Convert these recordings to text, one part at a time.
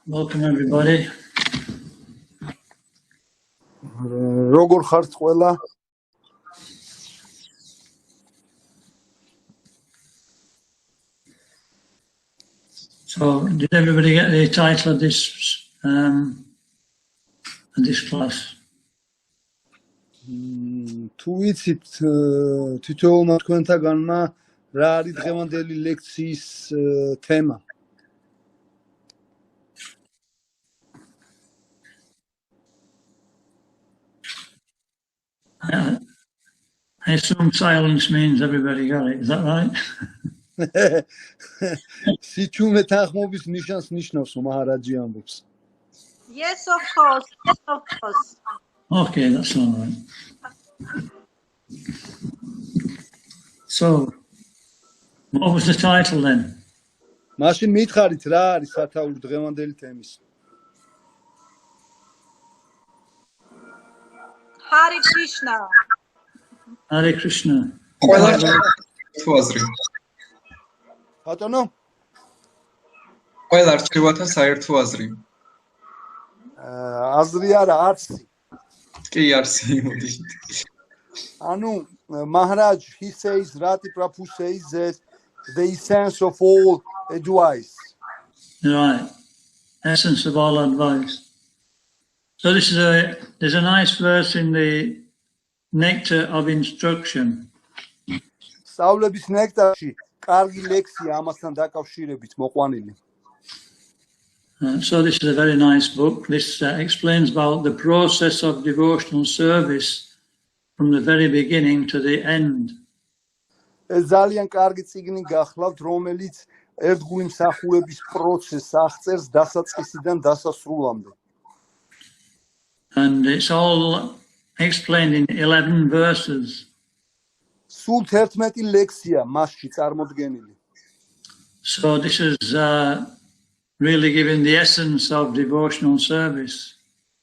Welcome everybody. როგორ ხართ ყველა? So, did everybody get the title of this class? თუ ვიცით თითოეულმა თქვენთაგანმა რა არის დღევანდელი ლექციის თემა? I assume silence means everybody got it. Is that right? სიჩუმე თანხმობის ნიშანს ნიშნავს, მაჰარაჯი ამბობს. Yes, of course. Yes, of course. Okay, that's all right. So, what was the title then? მაშინ მითხარით რა არის სათაური დღევანდელი თემის? Hare Krishna. Hare Krishna. ყველა საერთო აზრი. ბატონო? ყველა რჩევათა საერთო აზრი. აზრი არა, არცი. კი არსი მოდი. Anu, Maharaj, he says, Rati Prabhu says that the essence of all advice. Right. Essence of all advice. So this is there's a nice verse in the Nectar of Instruction. სწავლების ნექტარში კარგი ლექსია ამასთან დაკავშირებით მოყვანილი. So this is a very nice book. This explains about the process of devotional service from the very beginning to the end. ეს ძალიან კარგი წიგნი გახლავთ, რომელიც ერთგული მსახურების პროცესს აღწერს დასაწყისიდან დასასრულამდე. And it's all explained in 11 verses. სულ 11 ლექსია მასში წარმოდგენილი. So this is really giving the essence of devotional service.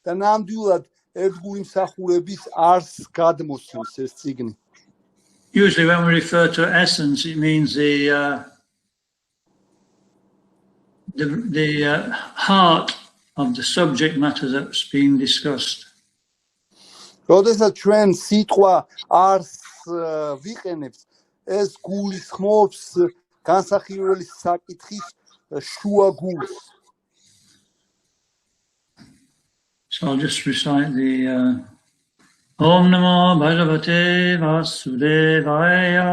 და ნამდვილად ერთგული მსახურების არსს გადმოსცემს ეს წიგნი. Usually when we refer to essence, it means the heart of the subject matter that's being discussed. როდესაც ჩვენ სიტყვა არსს ვიყენებთ, ეს გულისხმობს განსახილველი საკითხის შუა გულს. So I'll just recite the Om Namo Bhagavate Vasudevaya.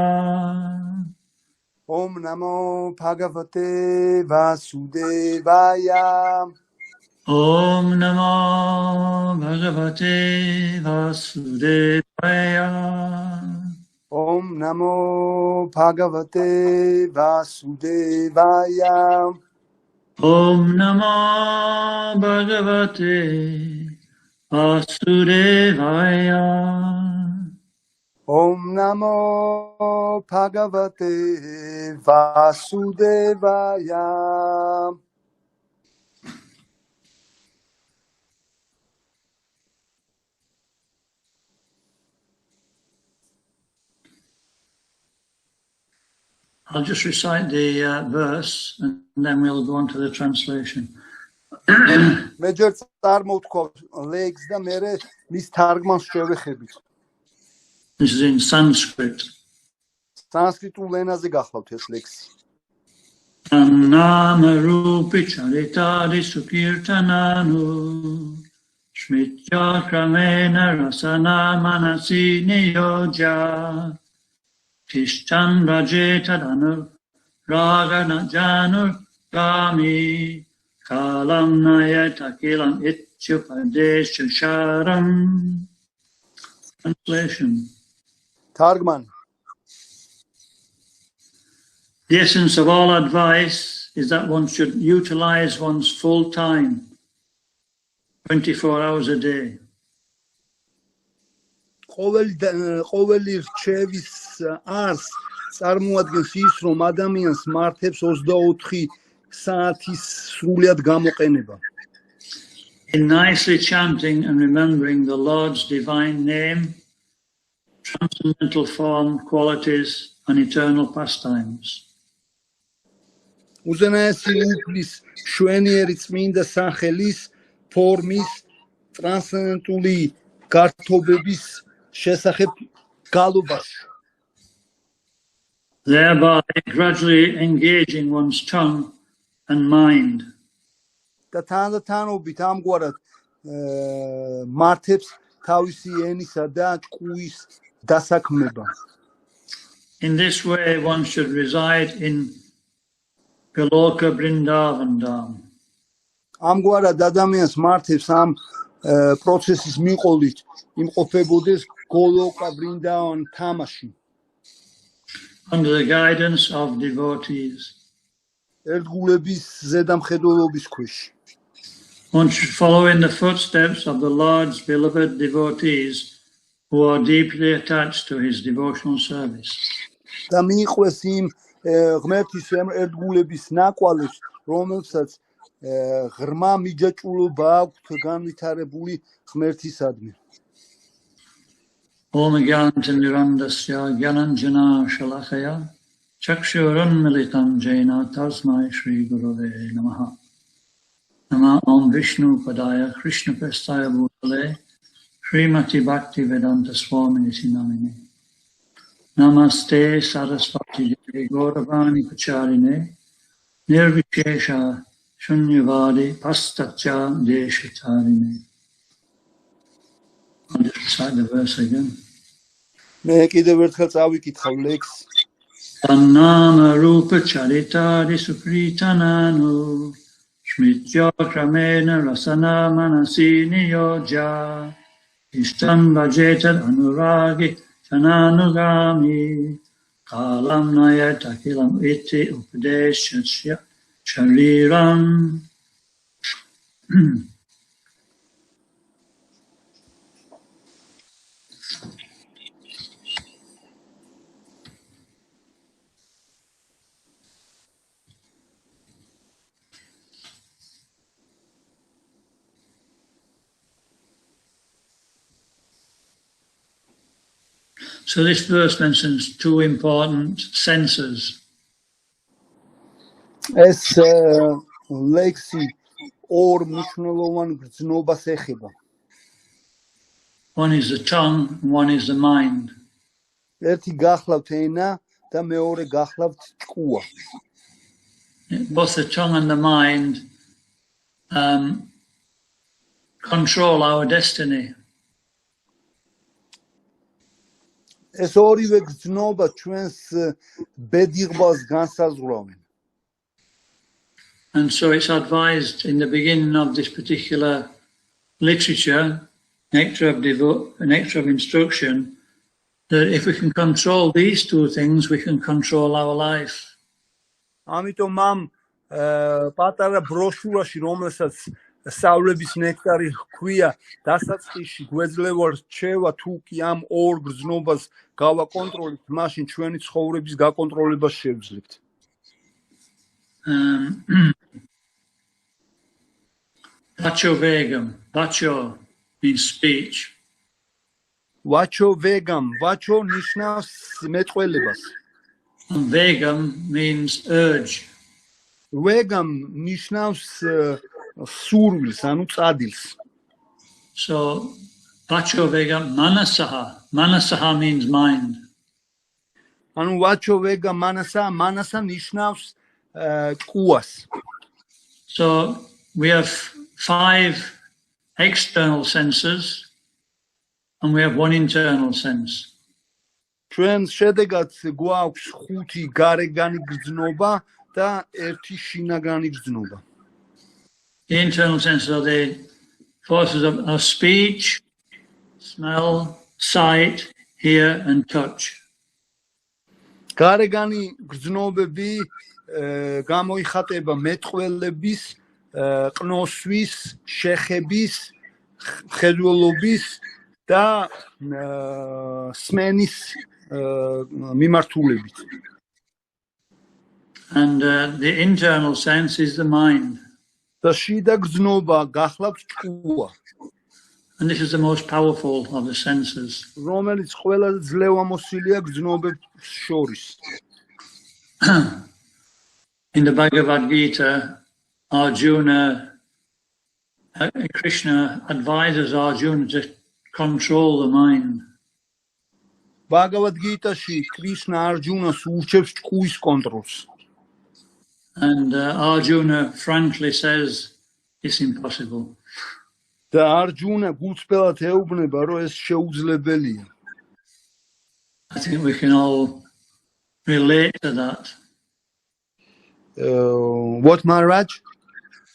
Om Namo Bhagavate Vasudevaya. Om Namo Bhagavate Vasudevaya. Om Namo Bhagavate Vasudevaya. Om Namo Bhagavate Vasudevaya. Om Namo Bhagavate Vasudevaya. I'll just recite the verse and then we'll go on to the translation. მე ჯერ წარმოვთქვათ ლექს და მერე მის თარგმანს შევეხებით. This is in Sanskrit. სანსკრიტულ ენაზე გახლავთ ეს ლექსი. Nama rupi charitari sukirtananu Shmitya kramena rasana manasi niyoja Tishtan rajetadanu ragana janur gami Kalam nayata kilam itchupadesha sharam. Translation. თარგმანი. The essence of all advice is that one should utilize one's full time, 24 hours a day. ყოველი რჩევის არს წარმოადგენს ის, რომ ადამიანს მართებს 24 საათის სრულიად გამოყენება. In nicely chanting and remembering the Lord's divine name, transcendental form, qualities, and eternal pastimes. უზენაესი უფლის შვენიერი წმინდა სახელის ფორმის ტრანსცენდენტული გართობების შესახებ გალობაში. Thereby gradually engaging one's tongue and mind. და თანდათანობით ამგვარად მართებს თავისი ენისა და ჭკუის დასაქმება. In this way, one should reside in Goloka Vrindavandam. ამგვარად ადამიანს მართებს ამ პროცესის მიყოლით იმყოფებოდეს გოლოკა ბრინდავან თამაში. Under the guidance of devotees. ერთგულების ზედამხედველობის ქვეშ. One should follow in the footsteps of the Lord's beloved devotees who are deeply attached to his devotional service. და მიიყვეს იმ ღმერთის ერთგულების ნაკვალებს, რომელსაც ღრმა მიჯაჭვულობა აქვთ განვითარებული ღმერთისადმი. Om Gyanantirandasya Gyananjana Shalakaya Chakshurunmilitam Jaina Tasmai Shri Gurave Namaha. Nama Om Vishnu Padaya Krishna Prestaya Bhutale Srimati Bhakti Vedanta Swamini Namine. Namaste Saraswati Devi Gauravani Kacharine Nirvishesha Shunyavadi Pastacha Deshatarine. I'll just recite the verse again. მე კიდევ ერთხელ წავიკითხავ ლექს. Tannama rupa charitari supritananu Shmitya kramena rasana manasi niyoja Ishtam vajetat anuragi chananugami Kalam nayata kilam iti upadeshya chariram. So this verse mentions two important senses. ეს ლექსი ორ მნიშვნელოვან გრძნობას ეხება. One is the tongue, and one is the mind. ერთი გახლავთ ენა და მეორე გახლავთ ჭკუა. Both the tongue and the mind control our destiny. ეს ორივე გრძნობა ჩვენს ბედიღბას განსაზღვრავენ. And so it's advised in the beginning of this particular literature, nectar of instruction, that if we can control these two things, we can control our life. ამიტომ ამ პატარა ბროშურაში, რომელსაც სწავლების ნექტარი ჰქვია, დასაწყისში გვეძლევა რჩევა თუ კი ამ ორ გრძნობას გავაკონტროლებთ, მაშინ ჩვენი ცხოვრების გაკონტროლებას შევძლებთ. Vacho vegam. Vacho means speech. Vacho vegam. Vacho ნიშნავს მეტყველებას. And vegam means urge. Vegam ნიშნავს სურვილს, ანუ წადილს. So vacho vegam manasaha. Manasaha means mind. ანუ vacho vegam manasa, manasa ნიშნავს ჭკუას. So we have 5 external senses and we have 1 internal sense. ჩვენ შედეგად გვაქვს 5 გარეგანი გრძნობა და 1 შინაგანი გრძნობა. The internal senses are the forces of speech, smell, sight, hear and touch. გარეგანი გრძნობები გამოიხატება მეტყველების, ყნოსვის, შეხების, ხედველობის და სმენის მიმართულებით. And the internal sense is the mind. და შიდა გრძნობა გახლავთ ჭკუა. And this is the most powerful of the senses. რომელიც ყველაზე ძლევამოსილია გრძნობებს შორის. In the Bhagavad Gita, Krishna advises Arjuna to control the mind. Bhagavad Gita-ში Krishna Arjunas ურჩევს ჭკუის კონტროლს. And Arjuna frankly says it's impossible. და Arjuna გულწრფელად ეუბნება, რომ ეს შეუძლებელია. I think we can all relate to that. What, Maharaj?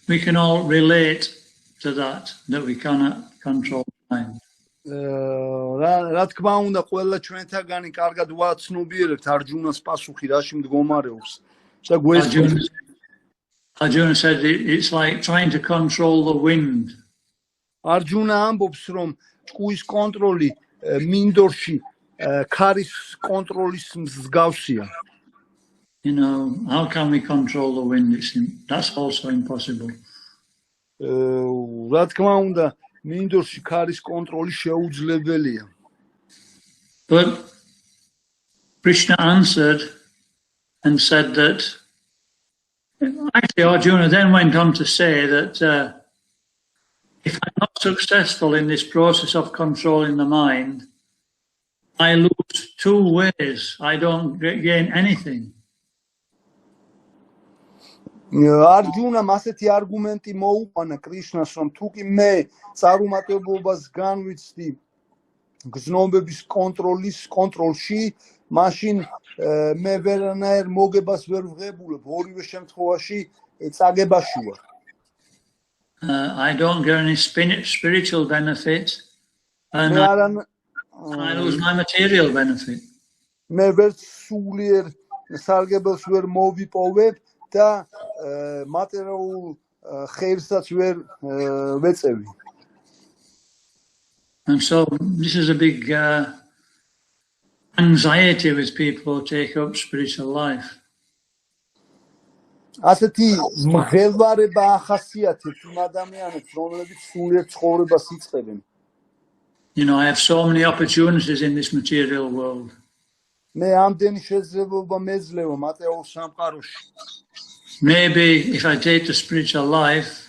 We can all relate to that we cannot control the mind. რა თქმა უნდა, ყველა ჩვენთაგანი კარგად ვაცნობიერებთ Arjunas პასუხი რაში მდგომარეობს. Arjuna said it's like trying to control the wind. Arjuna ამბობს, რომ ჭკუის კონტროლი მინდორში ქარის კონტროლის მსგავსია. You know, how can we control the wind? That's also impossible. რა თქმა უნდა, მინდორში ქარის კონტროლი შეუძლებელია. But Krishna answered and said that, actually Arjuna then went on to say that if I'm not successful in this process of controlling the mind, I lose two ways. I don't gain anything. Arjuna ასეთი არგუმენტი მოუყანა კრიშნას, რომ თუ კი მე წარუმატებლობას განვიცდი გზნობების კონტროლში, მაშინ მე ვერანაირ მოგებას ვერ ვღებულებ, ორივე შემთხვევაში წაგებაში ვარ. I don't get any spiritual benefit, and I lose my material benefit. მე ვერც სულიერ სარგებელს ვერ მოვიპოვებ და მატერიალურ ხერხსაც ვერ ვეწევი. And so this is a big anxiety with people who take up spiritual life. ასეთი მღელვარება ახასიათებს იმ ადამიანებს, რომლებიც სულიერ ცხოვრებას იწყებენ. You know, I have so many opportunities in this material world. მე ამდენი შესაძლებლობა მეძლევა მატერიალურ სამყაროში. Maybe if I take the spiritual life,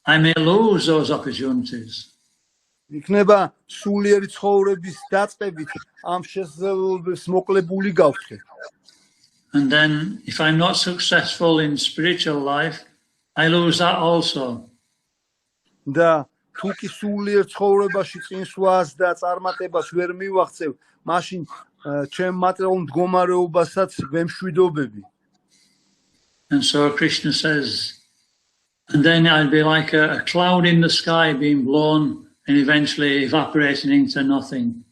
I may lose those opportunities. იქნება სულიერი ცხოვრების დაწყებით ამ შესაძლებლობებს მოკლებული გავხდე. And then if I'm not successful in spiritual life, I lose that also. და თუ კი სულიერ ცხოვრებაში წინსვლას და წარმატებას ვერ მივაღწევ, მაშინ ჩემ მატერიალურ მდგომარეობასაც ვემშვიდობები. And so Krishna says, and then I'll be like a cloud in the sky being blown and eventually evaporating into nothing.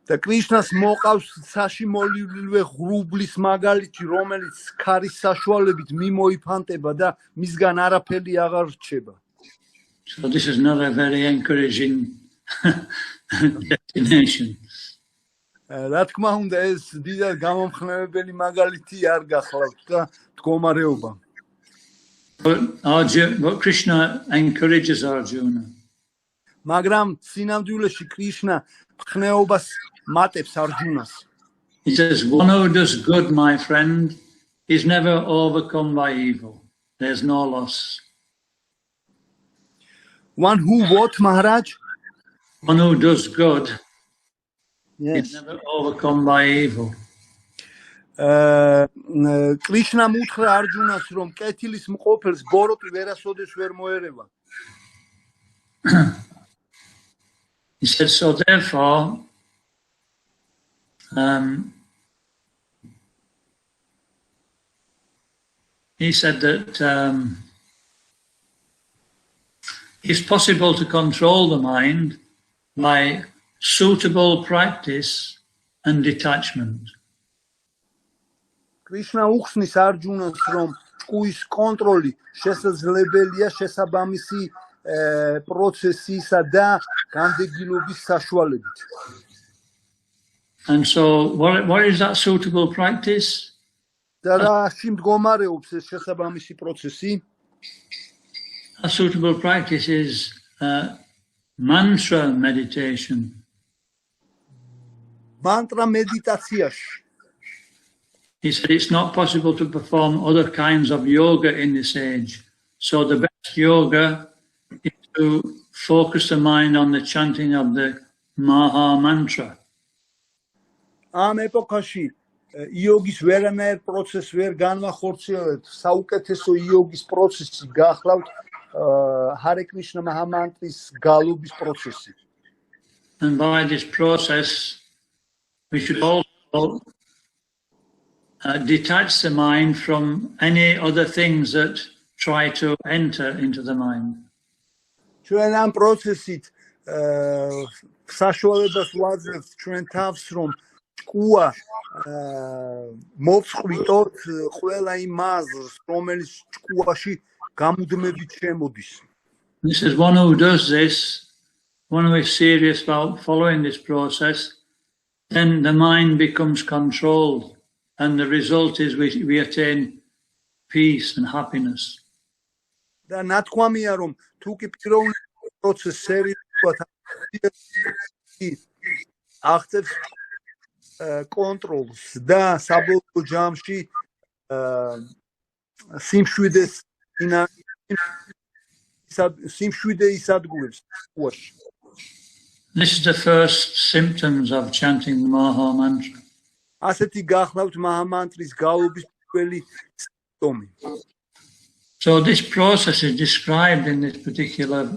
და კრიშნას მოყავს საშიმოლილივე ღრუბლის მაგალითი, რომელიც ქარის საშუალებით მიმოიფანტება და მისგან არაფერი აღარ რჩება. So this is not a very encouraging destination. რა თქმა უნდა, ეს დიდად გამომხნევებელი მაგალითი არ გახლავთ და მდგომარეობა. But Krishna encourages Arjuna. მაგრამ სინამდვილეში კრიშნა მხნეობას მატებს Arjunas. He says, one who does good, my friend, is never overcome by evil. There's no loss. One who what, Maharaj? One who does good Yes. is never overcome by evil. კრიშნა მუთხრა Arjunas, რომ კეთილის მყოფელს ბოროტი ვერასოდეს ვერ მოერევა. He said, so therefore, he said that it's possible to control the mind by suitable practice and detachment. კრიშნა უხსნის Arjunas, რომ ჭკუის კონტროლი შესაძლებელია შესაბამისი პროცესისა და განდეგილობის საშუალებით. And so what is that suitable practice? და რაში მდგომარეობს ეს შესაბამისი პროცესი? A suitable practice is mantra meditation. მანტრა მედიტაციაში. he said it's not possible to perform other kinds of yoga in this age. So the best yoga is to focus the mind on the chanting of the Maha Mantra. ამ ეპოქაში იოგის ვერანაირ პროცესს ვერ განვახორციელებთ. საუკეთესო იოგის პროცესი გახლავთ ჰარე კრიშნა მაჰამანტრის გალობის პროცესი. And by this process, we should also detach the mind from any other things that try to enter into the mind. ჩვენ ამ პროცესით საშუალებას ვაძლევთ ჩვენ თავს, რომ ჭკუა მოვწყვიტოთ ყველა იმ აზრს, რომელიც ჭკუაში გამუდმებით შემოდის. This is one who does this, one who is serious about following this process, then the mind becomes controlled, and the result is we attain peace and happiness. და ნათქვამია, რომ თუ კი პიროვნული პროცესს სერიოზულად აღწევს კონტროლს და საბოლოო ჯამში სიმშვიდე ისადგურებს ჭკუაში. This is the first symptoms of chanting the Maha Mantra. ასეთი გახლავთ მაჰამანტრის გალობის პირველი სიმპტომი. So this process is described in this particular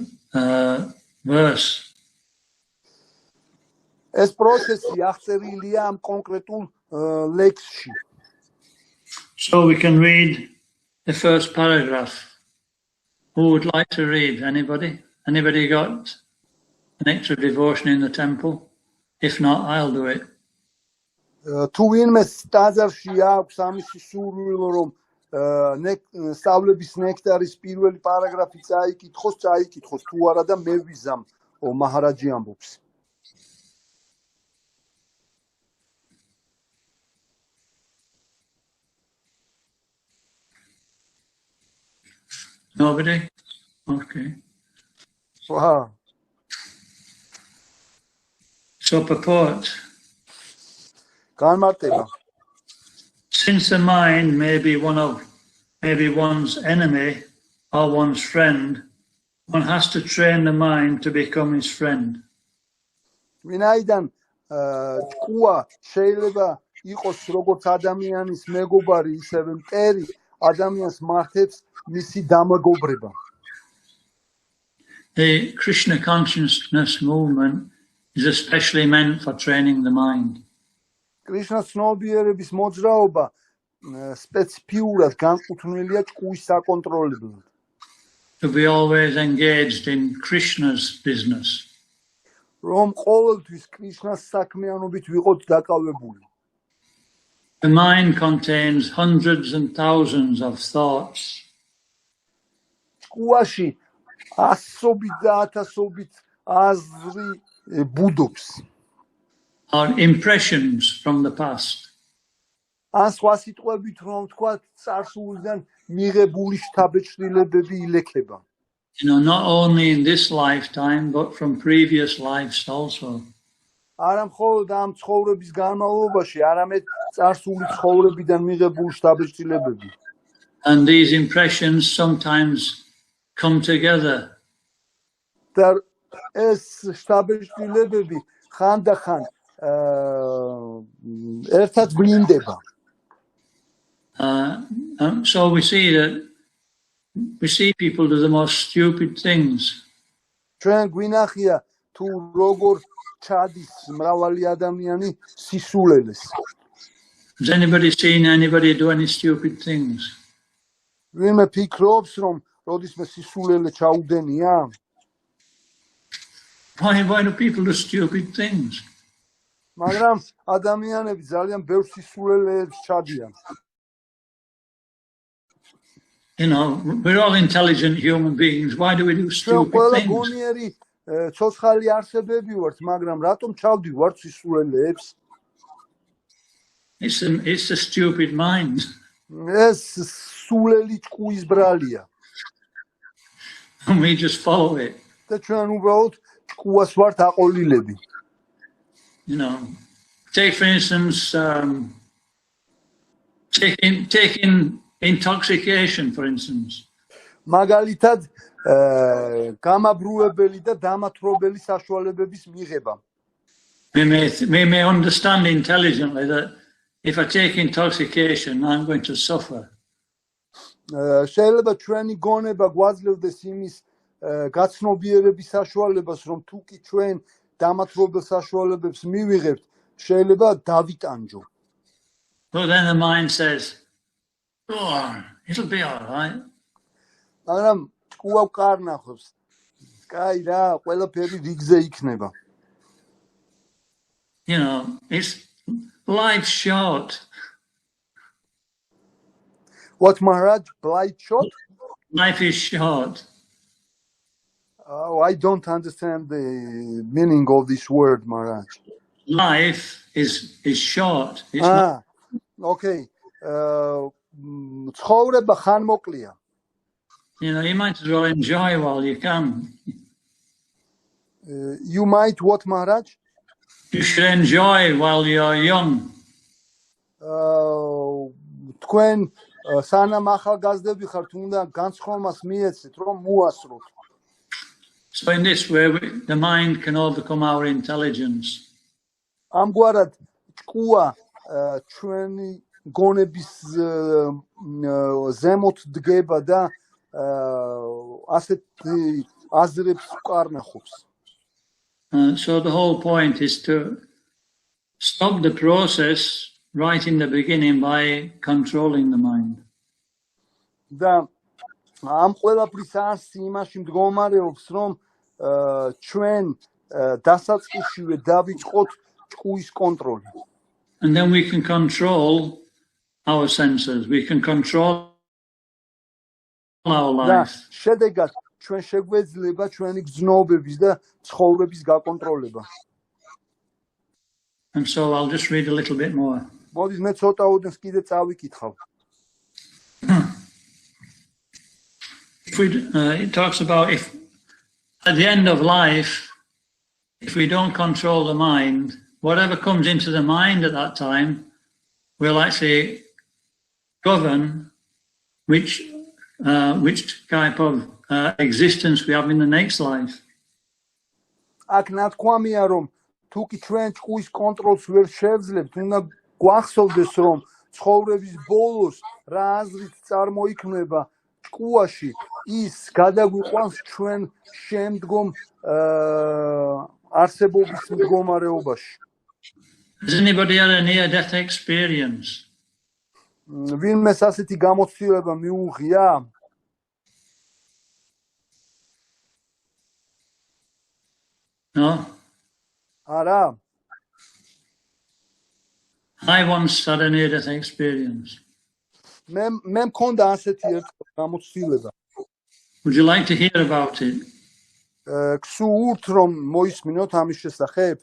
verse. ეს პროცესი აღწერილია ამ კონკრეტულ ლექსში. So we can read the first paragraph. Who would like to read? Anybody? Anybody got an extra devotion in the temple? If not, I'll do it. თუ ვინმე ტაძარში აქვს ამისი სურვილო, რომ სწავლების ნექტარის პირველი პარაგრაფი წაიკითხოს, თუ არა და მე ვიზამ, მაჰარაჯი ამბობს. Nobody? Okay. Wow. So purport. განმარტება. Since the mind may be one's enemy or one's friend, one has to train the mind to become his friend. ვინაიდან ჭკუა შეიძლება იყოს როგორც ადამიანის მეგობარი, ისევე მტერი ადამიანს მართებს მისი დამაგობრება. The Krishna consciousness movement is especially meant for training the mind. კრიშნას ცნობიერების მოძრაობა სპეციფიურად განკუთვნილია ჭკუის საკონტროლებლად. To be always engaged in Krishna's business. რომ ყოველთვის კრიშნას საქმიანობით ვიყოთ დაკავებული. The mind contains hundreds and thousands of thoughts. ჭკუაში ასობით და ათასობით აზრი ბუდობს. Or impressions from the past. ან სხვა სიტყვებით რომ ვთქვათ, წარსულიდან მიღებული შთაბეჭდილებები ილექება. You know, not only in this lifetime, but from previous lives also. არა მხოლოდ ამ ცხოვრების განმავლობაში, არამედ წარსული ცხოვრებიდან მიღებული შთაბეჭდილებები. And these impressions sometimes come together. და ეს შთაბეჭდილებები ხანდახან ერთად ვლინდება. So we see people do the most stupid things. ჩვენ გვინახია თუ როგორ ჩადის მრავალი ადამიანი სისულელეს. Has anybody seen anybody do any stupid things? ვინმე ფიქრობს, რომ როდისმე სისულელე ჩაუდენია? Why do people do stupid things? მაგრამ ადამიანები ძალიან ბევრ სისულელეებს ჩადიან. You know, we're all intelligent human beings. Why do we do stupid ყველა things? გონიერი ცოცხალი არსებები ვართ, მაგრამ რატომ ჩავდივართ სისულელეებს? It's a stupid mind. ეს სულელი ჭკუის ბრალია. And we just follow it. და ჩვენ უბრალოდ ჭკუას ვართ აყოლილები. You know, take for instance, taking intoxication, for instance. მაგალითად გამაბრუებელი და დამათრობელი საშუალებების მიღება. We may understand intelligently that if I take intoxication, I'm going to suffer. შეიძლება ჩვენი გონება გვაძლევდეს იმის გაცნობიერების საშუალებას, რომ თუ კი ჩვენ დამათრობელ საშუალებებს მივიღებთ, შეიძლება დავიტანჯო. But then the mind says, "Oh, it'll be all right." მაგრამ ჭკუა ვკარნახობს. კაი რა, ყველაფერი რიგზე იქნება. You know, it's life's short. What Maharaj? Blight shot? Life is short. Oh, I don't understand the meaning of this word, Maharaj. Life is short. It's not. Okay. ცხოვრება ხანმოკლეა. You know, you might as well enjoy while you can. You might what, Maharaj? You should enjoy while you're young. თქვენ სანამ ახალგაზრდები ხართ, უნდა განსხვავებას მიეცეთ, რომ მოასწროთ. So in this way, the mind can overcome our intelligence. ამგვარად ჭკუა ჩვენი გონების ზემოთ დგება და ასეთ აზრებს ვკარნახობს. So the whole point is to stop the process right in the beginning by controlling the mind. და ამ ყველაფრის არსი იმაში მდგომარეობს, რომ ჩვენ დასაწყისშივე დავიწყოთ ჭკუის კონტროლი. And then we can control our senses. We can control our life. შედეგად ჩვენ შეგვეძლება ჩვენი გრძნობების და ცხოვრების გაკონტროლება. And so I'll just read a little bit more. მოდით მე ცოტა უდენს კიდე წავიკითხავ. It talks about if at the end of life, if we don't control the mind, whatever comes into the mind at that time will actually govern which type of existence we have in the next life. აქ ნათქვამია, რომ თუ კი ჩვენ ჭკუის კონტროლს ვერ შევძლებთ, უნდა გვახსოვდეს, რომ ცხოვრების ბოლოს რა აზრით წარმოიქმნება ჭკუაში, ის გადაგვიყვანს ჩვენ შემდგომ არსებობის მდგომარეობაში. Has anybody had a near-death experience? ვინმეს ასეთი გამოცდილება მიუღია? No? არა. I once had a near-death experience. მე მქონდა ასეთი ერთი გამოცდილება. Would you like to hear about it? გსურთ რომ მოისმინოთ ამის შესახებ?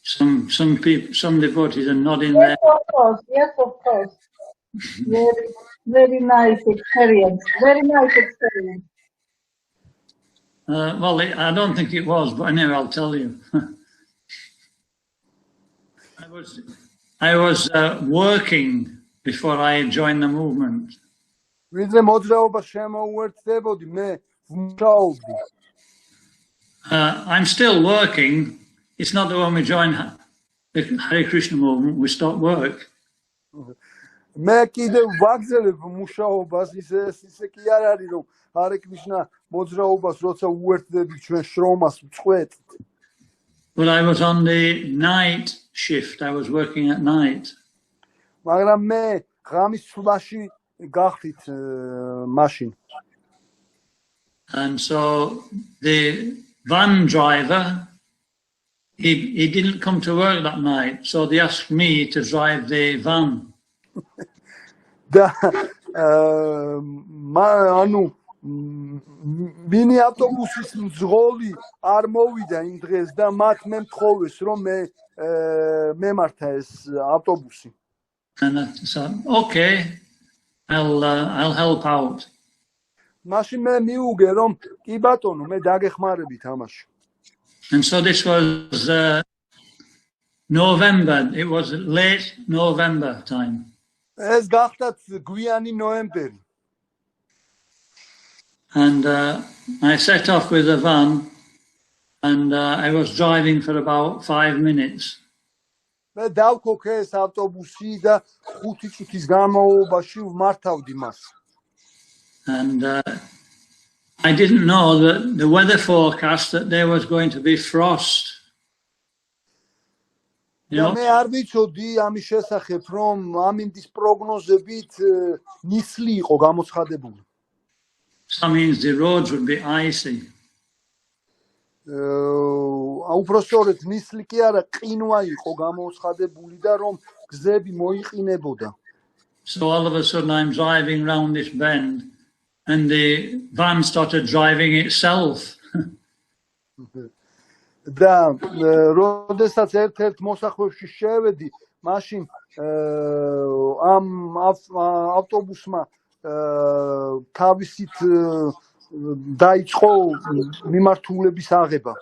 Some devotees are nodding there. Yes, of course. Very nice experience. Very nice experience. Well, I don't think it was, but anyway, I'll tell you. I was working before I joined the movement. ვიდრე მოძრაობა შემოუერთდებოდი, მე ვმუშაობდი. I'm still working. It's not that when we join the Hare Krishna movement, we stop work. მე კიდევ ვაგზელებ მუშაობას, ისე კი არ არის, რომ Hare Krishna მოძრაობას როცა უერთდები ჩვენ შრომას ვწყვეტ. But I was on the night shift. I was working at night. მაგრამ მე ღამის ცვლაში გახდით მაშინ. And so the van driver, he didn't come to work that night, so they asked me to drive the van. და ანუ მინი ავტობუსის მძღოლი არ მოვიდა იმ დღეს და მათ მე მთხოვეს რომ მე მემართა ეს ავტობუსი. And I said, okay, I'll help out. მაშინ მე მიუგე რომ კი ბატონო მე დაგეხმარებით ამაში. And so this was November. It was late November time. ეს გახდათ გვიანი ნოემბერი. And I set off with a van, and I was driving for about 5 minutes. მე დავქოქე ეს ავტობუსი და 5 წუთის განმავლობაში ვმართავდი მას. And I didn't know that the weather forecast that there was going to be frost. მე არ ვიცოდი ამის შესახებ, რომ ამინდის პროგნოზებით ნისლი იყო გამოცხადებული. So that means the roads would be icy. უпростоრეთ ნისლი კი არა, ყინვა იყო გამოცხადებული და რომ გზები მოიყინებოდა. So all of a sudden I'm driving round this bend and the van started driving itself. და როდესაც ერთ-ერთ მოსახვევში შევედი, მაშინ ამ ავტობუსმა თავისით დაიწყო მიმართულების აღება.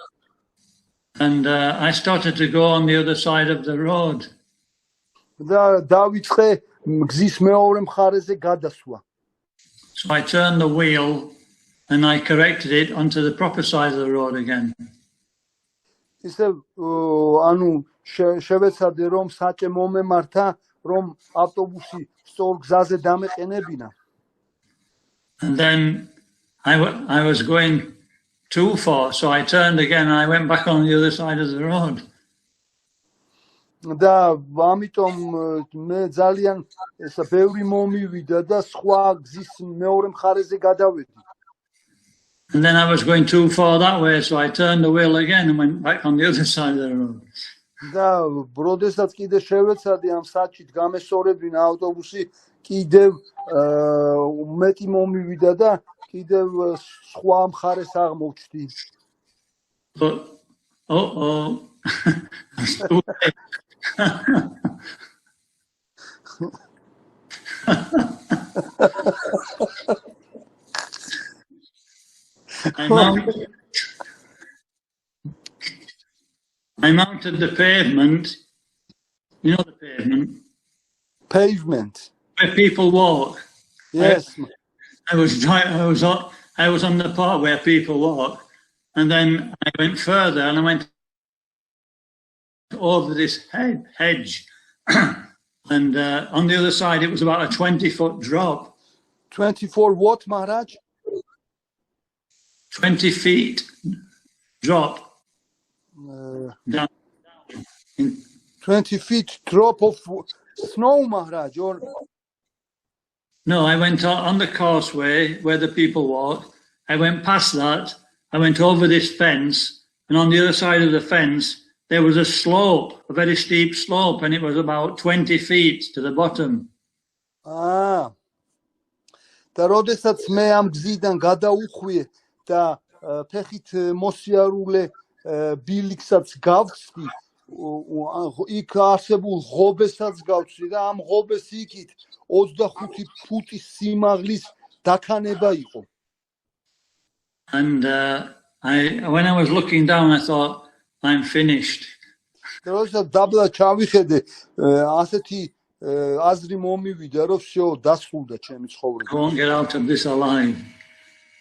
And I started to go on the other side of the road. და დავიწყე გზის მეორე მხარეზე გადასვლა. So I turned the wheel and I corrected it onto the proper side of the road again. ისე ანუ შევეცადე რომ საჭე მომემართა რომ ავტობუსი სწორ გზაზე დამეყენებინა. And then I was going too far, so I turned again and I went back on the other side of the road. და ამიტომ მე ძალიან ესა ბევრი მომივიდა და სხვა გზის მეორე მხარეზე გადავედი. And then I was going too far that way, so I turned the wheel again and went back on the other side of the road. და როდესაც კიდე შევეცადე ამ საჭით გამესორებინა ავტობუსი, კიდევ მეტი მომივიდა და კიდევ სხვა მხარეს აღმოჩნდი. But I mounted the pavement. You know the pavement? Pavement. Where people walk. Yes. I was on the part where people walk, and then I went further and I went over this hedge, and on the other side it was about a 20-foot drop. 24 what, Maharaj? 20 feet drop down. 20 feet drop of snow, Maharaj, or? No, I went on the causeway where the people walk. I went past that. I went over this fence, and on the other side of the fence there was a slope, a very steep slope, and it was about 20 feet to the bottom. და როდესაც მე ამ გზიდან გადაუხვიე და ფეხით მოსიარულე ბილიქსაც გავხსნი, იქ არსებულ ღობესაც გავხსნი და ამ ღობეს იქით 25 ფუტის სიმაღლის დაქანება იყო. And when I was looking down, I thought, I'm finished. როდესაც დაბლა ჩავიხედე, ასეთი აზრი მომივიდა, რომ всё, დასრულდა ჩემი ცხოვრება. I won't get out of this alive.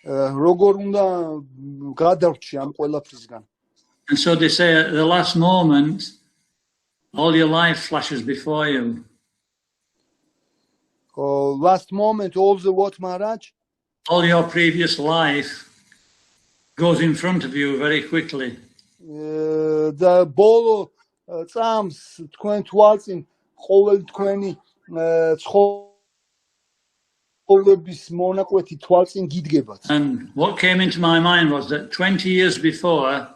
როგორ უნდა გადავრჩი ამ ყველაფრისგან. And so they say at the last moment, all your life flashes before you. Last moment, all the what, Maharaj? All your previous life goes in front of you very quickly. და ბოლო წამს თქვენ თვალწინ ყოველ თქვენი ცხოვრების მონაკვეთი თვალწინ გიდგებათ. And what came into my mind was that 20 years before,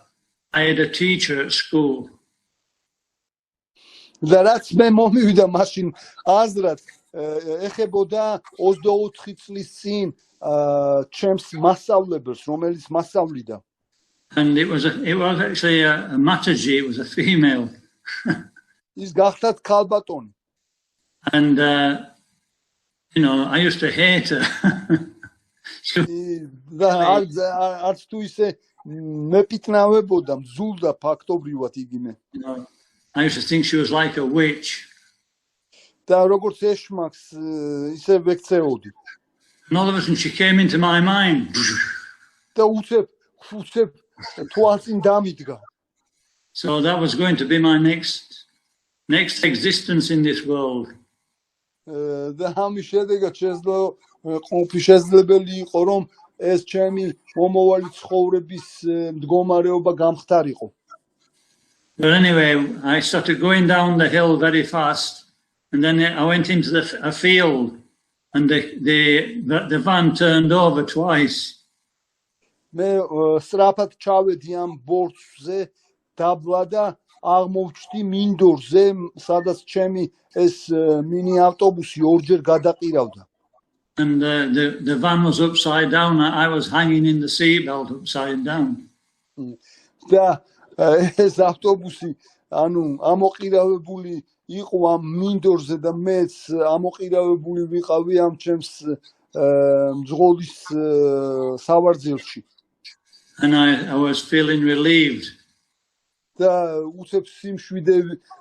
I had a teacher at school. და რაც მე მომივიდა მაშინ აზრად, ეხებოდა 24 წლის წინ ჩემს მასწავლებელს, რომელიც მასწავლიდა. And it was actually a mataji, it was a female. ის გახდათ ქალბატონი. And I used to hate her. და არც თუ ისე მეპიტნავებოდა, მზულდა ფაქტობრივად იგივე. I used to think she was like a witch. და როგორც ეშმაკს ისე ვექცეოდი. And all of a sudden she came into my mind. და უცებ თვალწინ დამიდგა. So that was going to be my next existence in this world. და ამის შედეგად შესაძლებელი იყო რომ ეს ჩემი მომავალი ცხოვრების მდგომარეობა გამხდარიყო. But anyway, I started going down the hill very fast, and then I went into a field, and the van turned over twice. მე სწრაფად ჩავედი ამ ბორცვზე დაბლა და აღმოვჩნდი მინდორზე, სადაც ჩემი ეს მინი ავტობუსი ორჯერ გადაყირავდა. And the van was upside down. I was hanging in the seatbelt upside down. და ეს ავტობუსი ანუ ამოყირავებული იყო ამ მინდორზე და მეც ამოყირავებული ვიყავი ამ ჩემს მძღოლის სავარძელში. And I was feeling relieved. და უცებ სიმშვიდე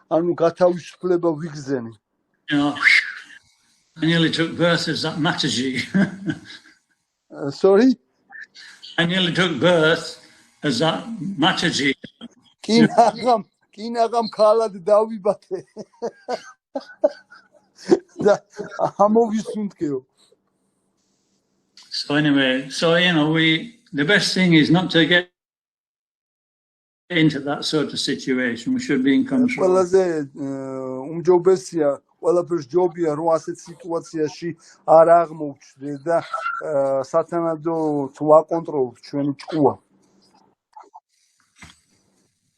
ანუ გათავისუფლება ვიგრძენი. You know, I nearly took birth as that Mataji. Sorry? I nearly took birth as that Mataji. კინაღამ ქალად დავიბათე. და ამოვისუნთქეო. So anyway, you know, the best thing is not to get into that sort of situation. We should be in control. ყველაზე უმჯობესია, ყველაფერს ჯობია რომ ასეთ სიტუაციაში არ აღმოვჩნდე და სათანადო ვაკონტროლოთ ჩვენი ჭკუა.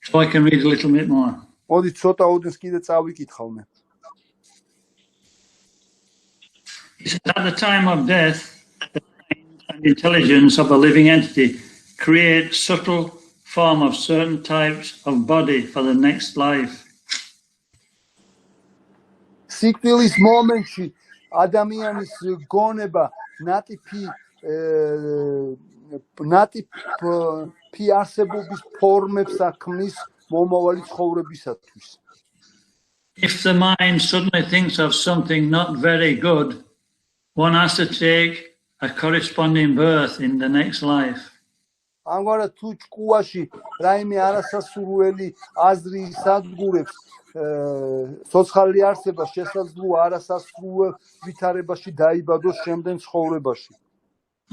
So I can read a little bit more. მოდი ცოტა ოდენს კიდე წავიკითხავ მე. He said, at the time of death, the mind and intelligence of a living entity create subtle form of certain types of body for the next life. სიკვდილის მომენტში ადამიანის გონება ნატიფი არსებობის ფორმებს აქმნის მომავალი ცხოვრებისათვის. If the mind suddenly thinks of something not very good, one has to take a corresponding birth in the next life. ამგვარად თუ ჭკუაში რაიმე არასასურველი აზრი სადგურებს სოციალური არსება შესაძლოა არასასურველ ვითარებაში დაიბადოს შემდგომ ცხოვრებაში.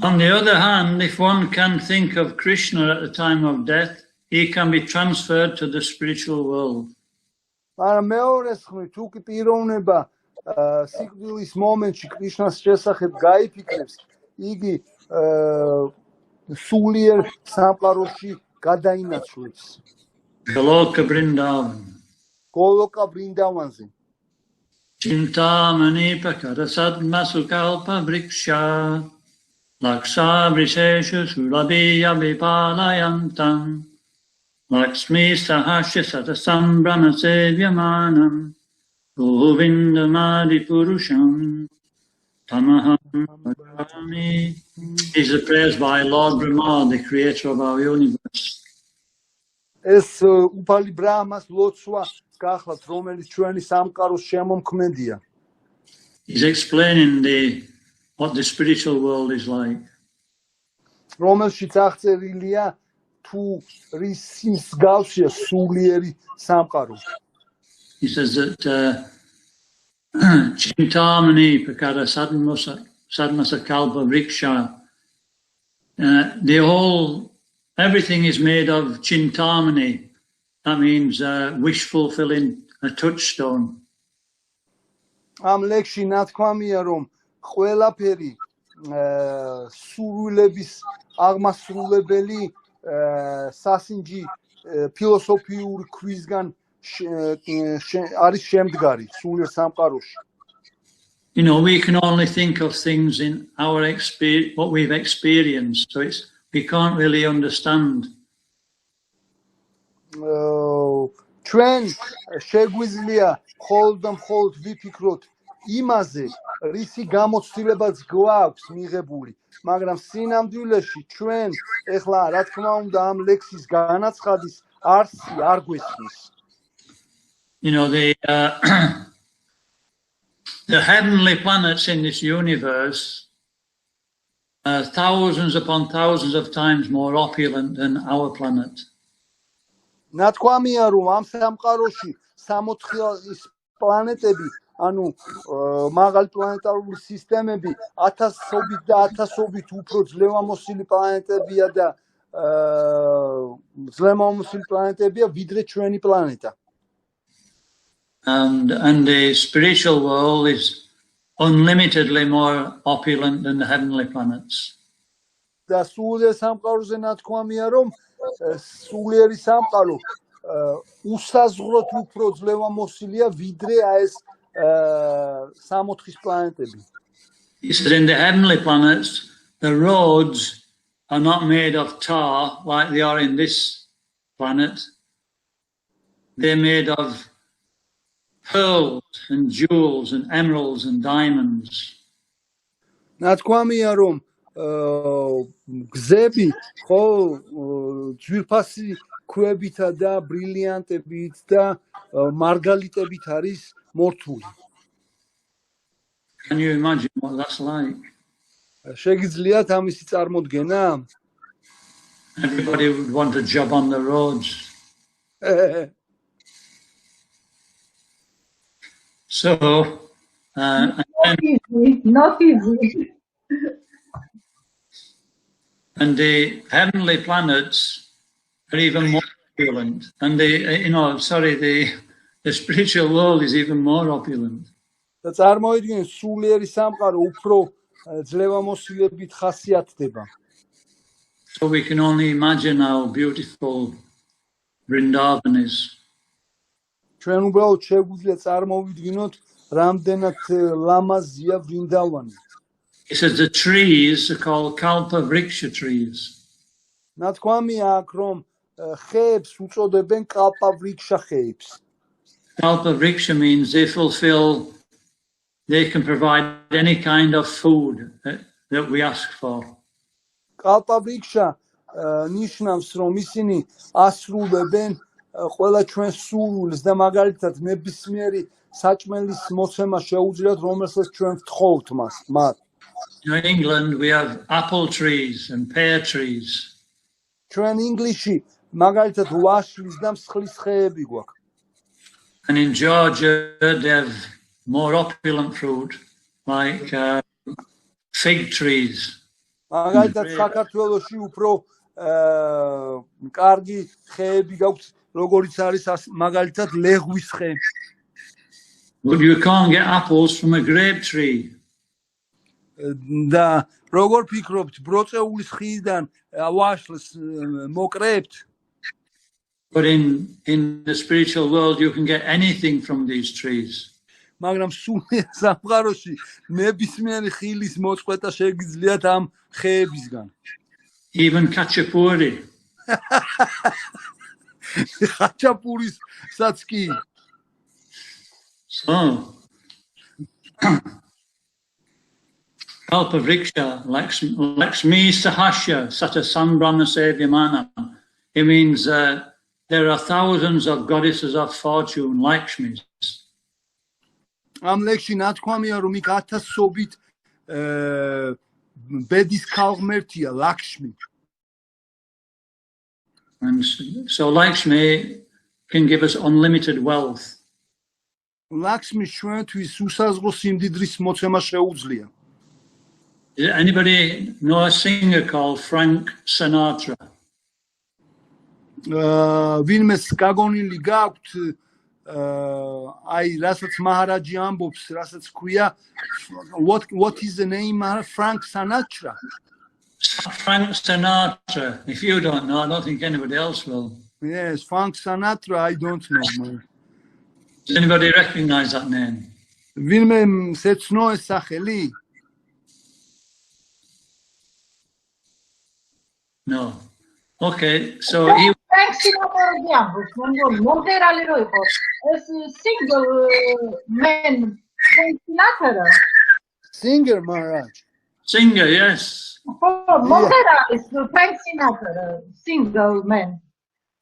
On the other hand, if one can think of Krishna at the time of death, he can be transferred to the spiritual world. მაგრამ მეორეს ხმით თუ კი პიროვნება სიკვდილის მომენტში კრიშნას შესახებ გაიფიქრებს, იგი სულიერ სამყაროში გადაინაცვლებს. Goloka Vrindavan. გოლოკა ბრინდავანზე. Chintamani pakara sadma sukalpa vriksha laksa vriseshu surabhiya vipalayantam Lakshmi sahasya satasambhrama sevyamanam Govindamadi purusham Tamaham bhajami. These are prayers by Lord Brahma, the creator of our universe. ეს უფალი ბრაჰმას ლოცვა გახლავთ, რომელიც ჩვენი სამყაროს შემომქმედია. He's explaining what the spiritual world is like. რომელშიც აღწერილია თუ რის მსგავსია სულიერი სამყარო. He says that Chintamani Pakara Sadmasa Kalpa Vriksha, everything is made of Chintamani. That means wish fulfilling, a touchstone. ამ ლექსში ნათქვამია, რომ ყველაფერი სურვილების აღმასრულებელი სასინჯი ფილოსოფიური ქვისგან არის შემდგარი სულიერ სამყაროში. You know, we can only think of things in our experience, what we've experienced, so we can't really understand. ჩვენ შეგვიძლია მხოლოდ და მხოლოდ ვიფიქროთ იმაზე, რისი გამოცდილებაც გვაქვს მიღებული, მაგრამ სინამდვილეში ჩვენ ეხლა რა თქმა უნდა ამ ლექსის განაცხადის არსი არ გვესმის. Because the mind, as we know, is not very good. One has to take a corresponding birth in the next life. ამგვარად თუ ჭკუაში რაიმე არასასურველი აზრი სადგურებს, სოციალური არსება შესაძლოა არასასურველ ვითარებაში დაიბადოს შემდგომ ცხოვრებაში. you know, the the heavenly planets in this universe are thousands upon thousands of times more opulent than our planet. ნათქვამია რომ ამ სამყაროში 60 პლანეტები, ანუ მაღალი პლანეტარული სისტემები 1000-ობით და 1000-ობით უფრო ძლევამოსილი პლანეტებია და ძლევამოსილი პლანეტებია ვიდრე ჩვენი პლანეტა. And the spiritual world is unlimitedly more opulent than the heavenly planets. და სულიერ სამყაროზე ნათქვამია რომ სულიერი სამყარო უსაზღვროდ უფრო ძლევამოსილია ვიდრე ეს 60 პლანეტები. He said in the heavenly planets, the roads are not made of tar like they are in this planet. They're made of pearls and jewels and emeralds and diamonds. ნათქვამია რომ გზები ხო ძვირფასი ქვებითა და ბრილიანტებით და მარგალიტებით არის მორთული. Can you imagine what that's like? შეგიძლიათ ამისი წარმოდგენა? Everybody would want a job on the roads. So, not easy. And the heavenly planets are even more opulent. And the spiritual world is even more opulent. და წარმოიდგინეთ, სულიერი სამყარო უფრო ძლევამოსილებით ხასიათდება. So we can only imagine how beautiful Vrindavan is. ჩვენ უბრალოდ შეგვიძლია წარმოვიდგინოთ, რამდენად ლამაზია ვრინდავანი. He says the trees are called kalpa vriksha trees. ნათქვამია აქ რომ ხეებს უწოდებენ კალპა ვრიქშა ხეებს. Kalpa vriksha means they can provide any kind of food that we ask for. კალპა ვრიქშა ნიშნავს რომ ისინი ასრულებენ ყველა ჩვენ სურვილს და მაგალითად ნებისმიერი საჭმელის მოცემა შეუძლიათ, რომელსაც ჩვენ ვთხოვთ მათ. In England we have apple trees and pear trees. ჩვენ ინგლისში მაგალითად ვაშლის და მსხლის ხეები გვაქვს. And in Georgia they have more opulent fruit like fig trees. მაგალითად საქართველოში უფრო კარგი ხეები გაქვს, როგორიც არის მაგალითად ლეღვის ხე. But you can't get apples from a grape tree. და როგორ ფიქრობთ, ბროწეულის ხიდან ვაშლს მოკრებთ? But in the spiritual world you can get anything from these trees. მაგრამ სულიერ სამყაროში ნებისმიერი ხილის მოწყვეტა შეგიძლიათ ამ ხეებისგან. Even Kacharava. ხაჩაპურისაც კი. So, Kalpa vriksha, Lakshmi Sahasya, Sata Sambrahma Sevyamana. It means there are thousands of goddesses of fortune, Lakshmis. ამ ლექსში ნათქვამია რომ იქ 1000-ობით ბედის ქალღმერთია ლაქშმი. And so Lakshmi can give us unlimited wealth. ლაქშმი ჩვენთვის უსაზღრო სიმდიდრის მოცემა შეუძლია. Does anybody know a singer called Frank Sinatra? ვინმეს გაგონილი გაქვთ აი რასაც მაჰარაჯი ამბობს, რასაც ქვია what is the name? Frank Sinatra. Frank Sinatra. If you don't know, I don't think anybody else will. Yes, Frank Sinatra, I don't know. Does anybody recognize that name? ვინმე შეცნო ეს სახელი? No. Okay, so he Singer Maharaj. Singer, yes. Frank Sinatra, single man.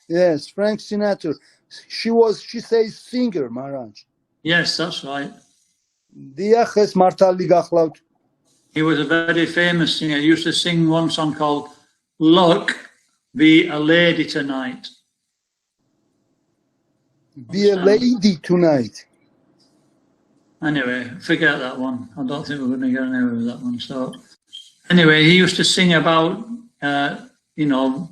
Yes, Frank Sinatra. she says singer, Maranj. Yes, that's right. Diaches Martali gachlavt. He was a very famous singer. He used to sing one song called Look, Be a Lady Tonight. Be a lady tonight. Anyway, forget that one. I don't think we're going to get anywhere with that one. So, anyway, he used to sing about, you know,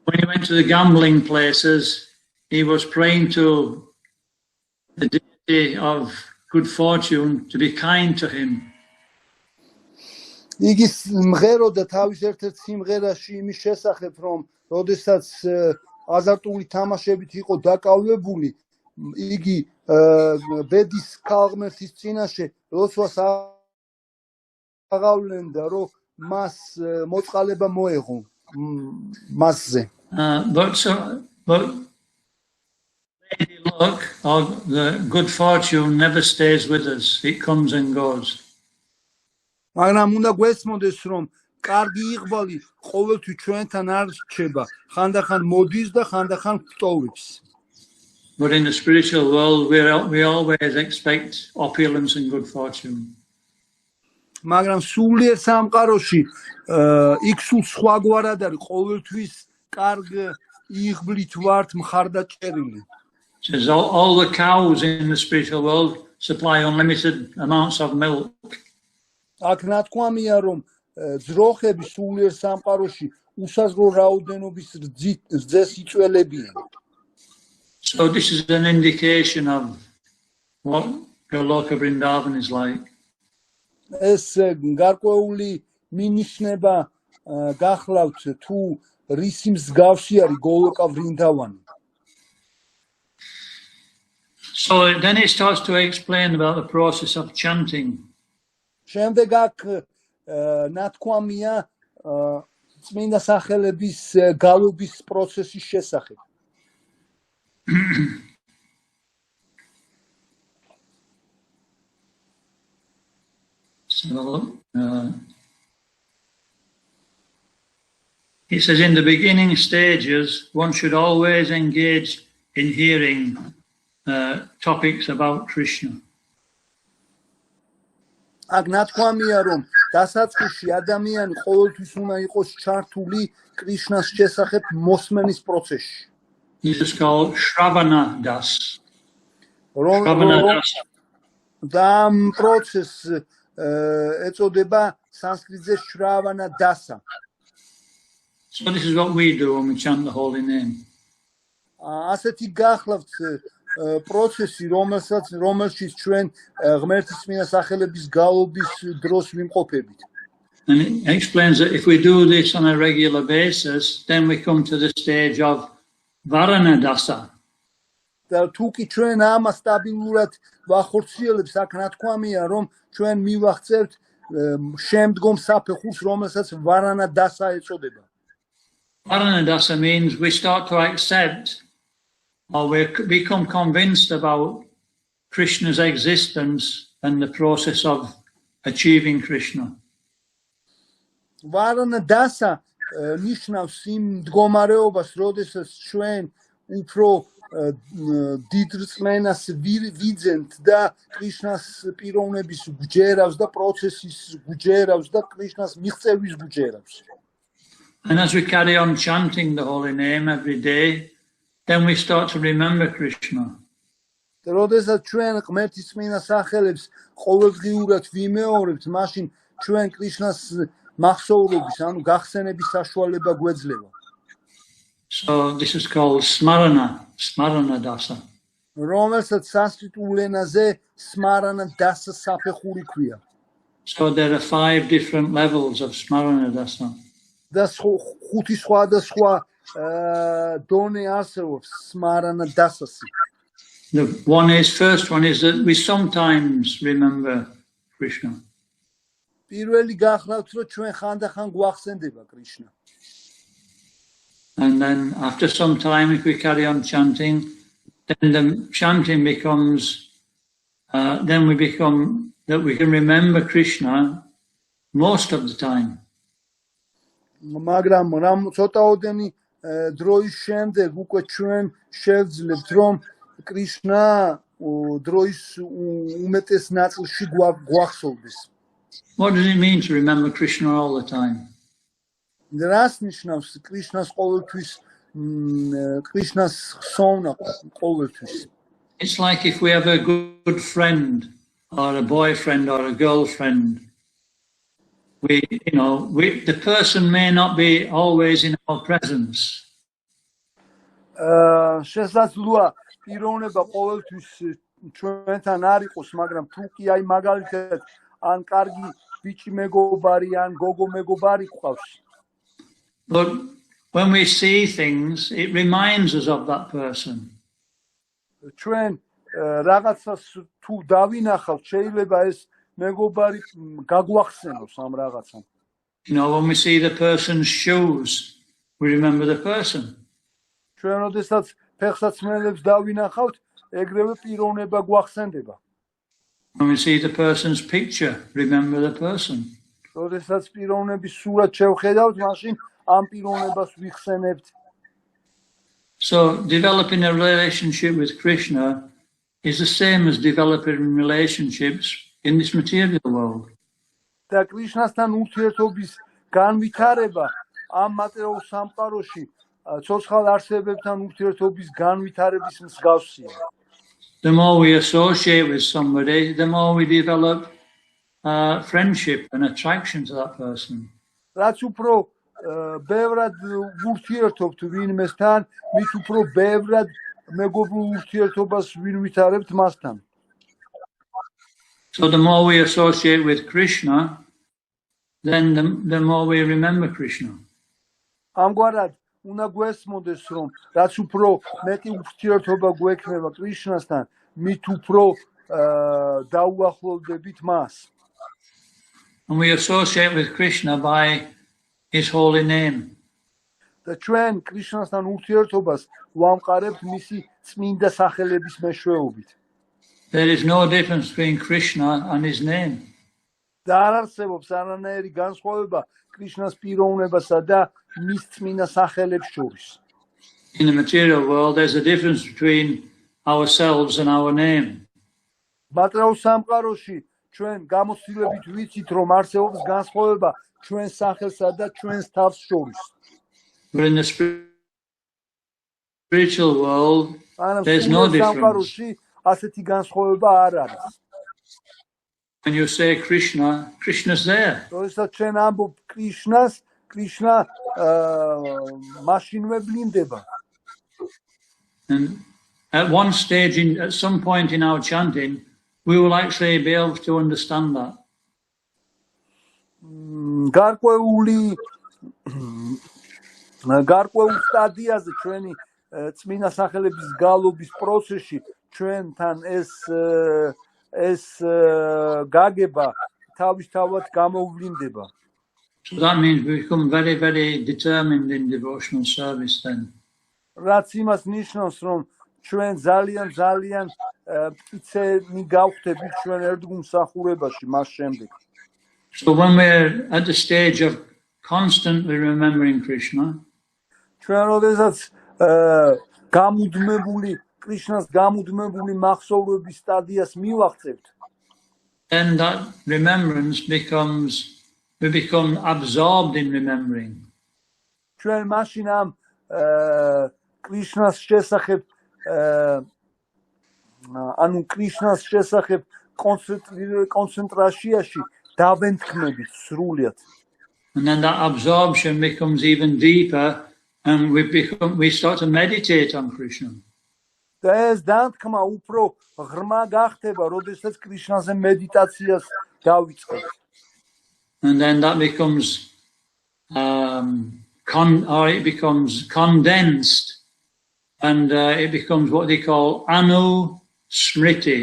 when he went to the gambling places, he was praying to the deity of good fortune to be kind to him. იგი მღეროდა თავის ერთ-ერთ სიმღერაში იმის შესახებ, რომ როდესაც აზარტული თამაშებით იყო დაკავებული, იგი ბედის ქალღმერთის წინაშე როცვას აღავლენდა, რომ მას მოწყალება მოეღო მასზე. But Lady Luck, or the good fortune, never stays with us. It comes and goes. მაგრამ უნდა გვესმოდეს, რომ კარგი იყვალი ყოველთვის ჩვენთან არ რჩება, ხანდახან მოდის და ხანდახან გვტოვებს. But in the spiritual world, we always expect opulence and good fortune. მაგრამ სულიერ სამყაროში იქ სულ სხვაგვარად არის, ყოველთვის კარგ იღბლით ვართ მხარდაჭერილი. Says all the cows in the spiritual world supply unlimited amounts of milk. აქ ნათქვამია, რომ ძროხები სულიერ სამყაროში უსაზრო რაოდენობის რძეს იწველებიან. So this is an indication of what Goloka Vrindavan is like. ეს გარკვეული მინიშნება გახლავთ თუ რისი მსგავსი არის გოლოკა ვრინდავანი. So then it starts to explain about the process of chanting. შემდეგ აქ ნათქვამია წმინდა სახელების გალობის პროცესის შესახებ. So, it says in the beginning stages, one should always engage in hearing topics about Krishna. აქ ნათქვამია, რომ დასაწყისში ადამიანი ყოველთვის უნდა იყოს ჩართული კრიშნას შესახებ მოსმენის პროცესში. This is called Shravana Das. და ამ პროცესს ეწოდება სანსკრიტზე შრავანა დასა. So this is what we do when we chant the holy name. ასეთი გახლავთ პროცესი, რომელშიც ჩვენ ღმერთის წმინდა სახელების გალობის დროს ვიმყოფებით. And it explains that if we do this on a regular basis, then we come to the stage of Varana Dasa. და თუ კი ჩვენ ამას სტაბილურად ვახორციელებთ, აქ ნათქვამია, რომ ჩვენ მივახცევთ შემდგომ საფეხურს, რომელსაც ვარანა დასა ეწოდება. Varana Dasa means we start to accept or we become convinced about Krishna's existence and the process of achieving Krishna. Varana Dasa ნიშნავს იმ მდგომარეობას, როდესაც ჩვენ უფრო დიდ რწმენას ვიძენთ და კრიშნას პიროვნების გვჯერავს და პროცესის გვჯერავს და კრიშნას მიღწევის გვჯერავს. And as we carry on chanting the holy name every day, then we start to remember Krishna. როდესაც ჩვენ ღმერთის წმინდა სახელებს ყოველდღიურად ვიმეორებთ, მაშინ ჩვენ კრიშნას მახსოვრობის, ანუ გახსენების საშუალება გვეძლევა. So this is called Smarana Dasa. რომელსაც სანსკრიტულ ენაზე Smarana Dasa საფეხური ქვია. So there are 5 different levels of Smarana Dasa. და ხუთი სხვადასხვა დონე არსებობს Smarana Dasasi. The first one is that we sometimes remember Krishna. პირველი გახლავთ, რომ ჩვენ ხანდახან გვახსენდება კრიშნა. And then after some time, if we carry on chanting, then the chanting becomes, then we become, that we can remember Krishna most of the time. მაგრამ რამ ცოტაოდენი დროის შემდეგ უკვე ჩვენ შევძლებთ რომ კრიშნა დროის უმეტეს ნაწილში გვახსოვდეს. What does it mean to remember Krishna all the time? რას ნიშნავს კრიშნას ყოველთვის კრიშნას ხსოვნა ყოველთვის? It's like if we have a good friend or a boyfriend or a girlfriend. The person may not be always in our presence. შესაძლოა პიროვნება ყოველთვის ჩვენთან არ იყოს, მაგრამ თუ კი აი მაგალითად ან კარგი ბიჭი მეგობარი ან გოგო მეგობარი გყავს. But when we see things, it reminds us of that person. ჩვენ რაღაცას თუ დავინახავთ, შეიძლება ეს მეგობარი გაგვახსენოს ამ რაღაცამ. When we see the person's shoes, we remember the person. ჩვენ როდესაც ფეხსაცმელებს დავინახავთ, ეგრევე პიროვნება გვახსენდება. When we see the person's picture, remember the person. როდესაც პიროვნების სურათს შევხედავთ, მაშინ ამ პიროვნებას ვიხსენებთ. So developing a relationship with Krishna is the same as developing relationships in this material world. და კრიშნასთან ურთიერთობის განვითარება ამ მატერიალურ სამყაროში ცოცხალ არსებებთან ურთიერთობის განვითარების მსგავსია. The more we associate with somebody, the more we develop friendship and attraction to that person. რაც უფრო ბევრად ურთიერთობთ ვინმესთან, მით უფრო ბევრად მეგობრულ ურთიერთობას ვითარებთ მასთან. So the more we associate with Krishna, then the more we remember Krishna. ამგვარად უნდა გვესმოდეს რომ რაც უფრო მეტი ურთიერთობა გვექნება კრიშნასთან, მით უფრო დაუახლოვდებით მას. And we associate with Krishna by his holy name. და ჩვენ კრიშნასთან ურთიერთობას ვამყარებთ მისი წმინდა სახელების მეშვეობით. There is no difference between Krishna and his name. და არ არსებობს არანაირი განსხვავება კრიშნას პიროვნებასა და მის წმინდა სახელებს შორის. In the material world, there's a difference between ourselves and our name. მატერიალურ სამყაროში ჩვენ გამოცდილებით ვიცით, რომ არსებობს განსხვავება ჩვენ სახელსა და ჩვენს თავს შორის. But in the spiritual world, there's no difference. ასეთი განსხვავება არ არის. When you say Krishna, Krishna's there. როდესაც ჩვენ ამბობ კრიშნას, კრიშნა მაშინვე ვლინდება. And at one stage, at some point in our chanting, we will actually be able to understand that. გარკვეულ სტადიაზე ჩვენი წმინდა სახელების გალობის პროცესში ჩვენთან ეს გაგება თავისთავად გამოვლინდება. So that means we become very, very determined in devotional service then. რაც იმას ნიშნავს, რომ ჩვენ ძალიან მტკიცენი გავხდებით ჩვენ ერთგულმსახურებაში მას შემდეგ. So when we're at the stage of constantly remembering Krishna, ჩვენ როდესაც გამუდმებული კრიშნას გამუდმებული მახსოვრების სტადიას მივაღწევთ, then that remembrance we become absorbed in remembering. ჩვენ მაშინ ამ კრიშნას შესახებ ანუ კრიშნას შესახებ კონცენტრაციაში დავენთქმებით სრულიად. And then that absorption becomes even deeper and we start to meditate on Krishna. და ეს დანთქმა უფრო ღრმა გახდება, როდესაც კრიშნაზე მედიტაციას დავიწყებთ. And then that becomes it becomes condensed and it becomes what they call anusmriti.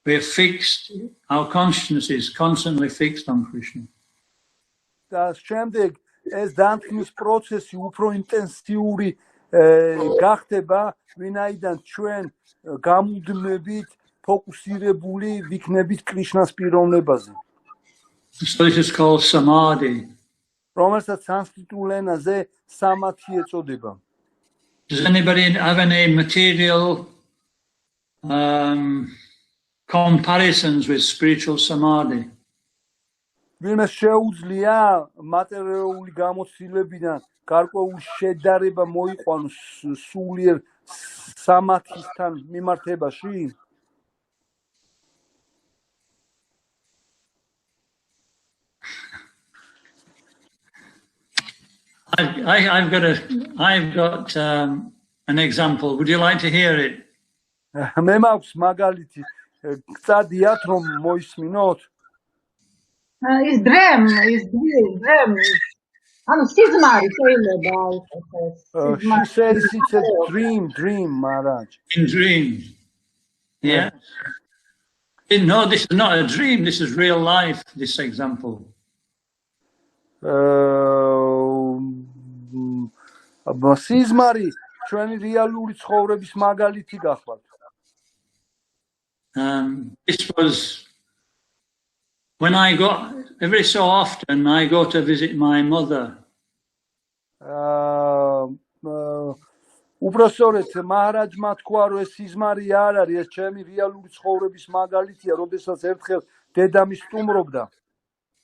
We're fixed, our consciousness is constantly fixed on Krishna. და შემდეგ ეს დანთქმის პროცესი უფრო ინტენსიური გახდება, ვინაიდან ჩვენ გამუდმებით ფოკუსირებული ვიქნებით კრიშნას პიროვნებაზე. So this is called samadhi. რომელსაც სანსკრიტულ ენაზე სამათი ეწოდება. Does anybody have any material comparisons with spiritual samadhi? ვინმე შეუძლია მატერიალური გამოცდილებიდან გარკვეული შედარება მოიყვანოს სულიერ სამათისთან მიმართებაში? I've got an example. Would you like to hear it? მე მაქვს მაგალითი. გწადიათ რომ მოისმინოთ? Is dream. სიზმარი შეიძლება იყოს. She says it's a dream, Maharaj. In dreams. Yeah. No, this is not a dream. This is real life, this example. სიზმარი ჩვენი რეალური ცხოვრების მაგალითი გახლავთ. This was when I got, every so often I go to visit my mother. უბრალოდ მაჰარაჯმა თქვა რომ ეს სიზმარი არ არის, ეს ჩემი რეალური ცხოვრების მაგალითია, როდესაც ერთხელ დედამი სტუმრობდა.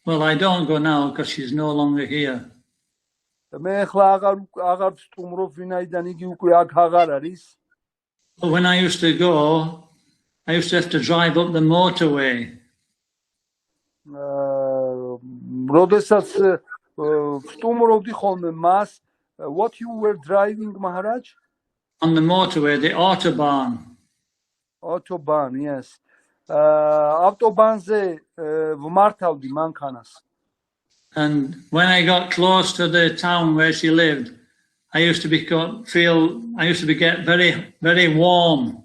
Well, I don't go now because she's no longer here. მე ახლა აღარ სტუმრობ, ვინაიდან იგი უკვე აქ აღარ არის. But when I used to go, I used to have to drive up the motorway. როდესაც სტუმრობდი ხოლმე მას, what you were driving, Maharaj? On the motorway, the autobahn. Autobahn, yes. Avtobanze vmartavdi mankanas. And when I got close to the town where she lived, I used to get very, very warm.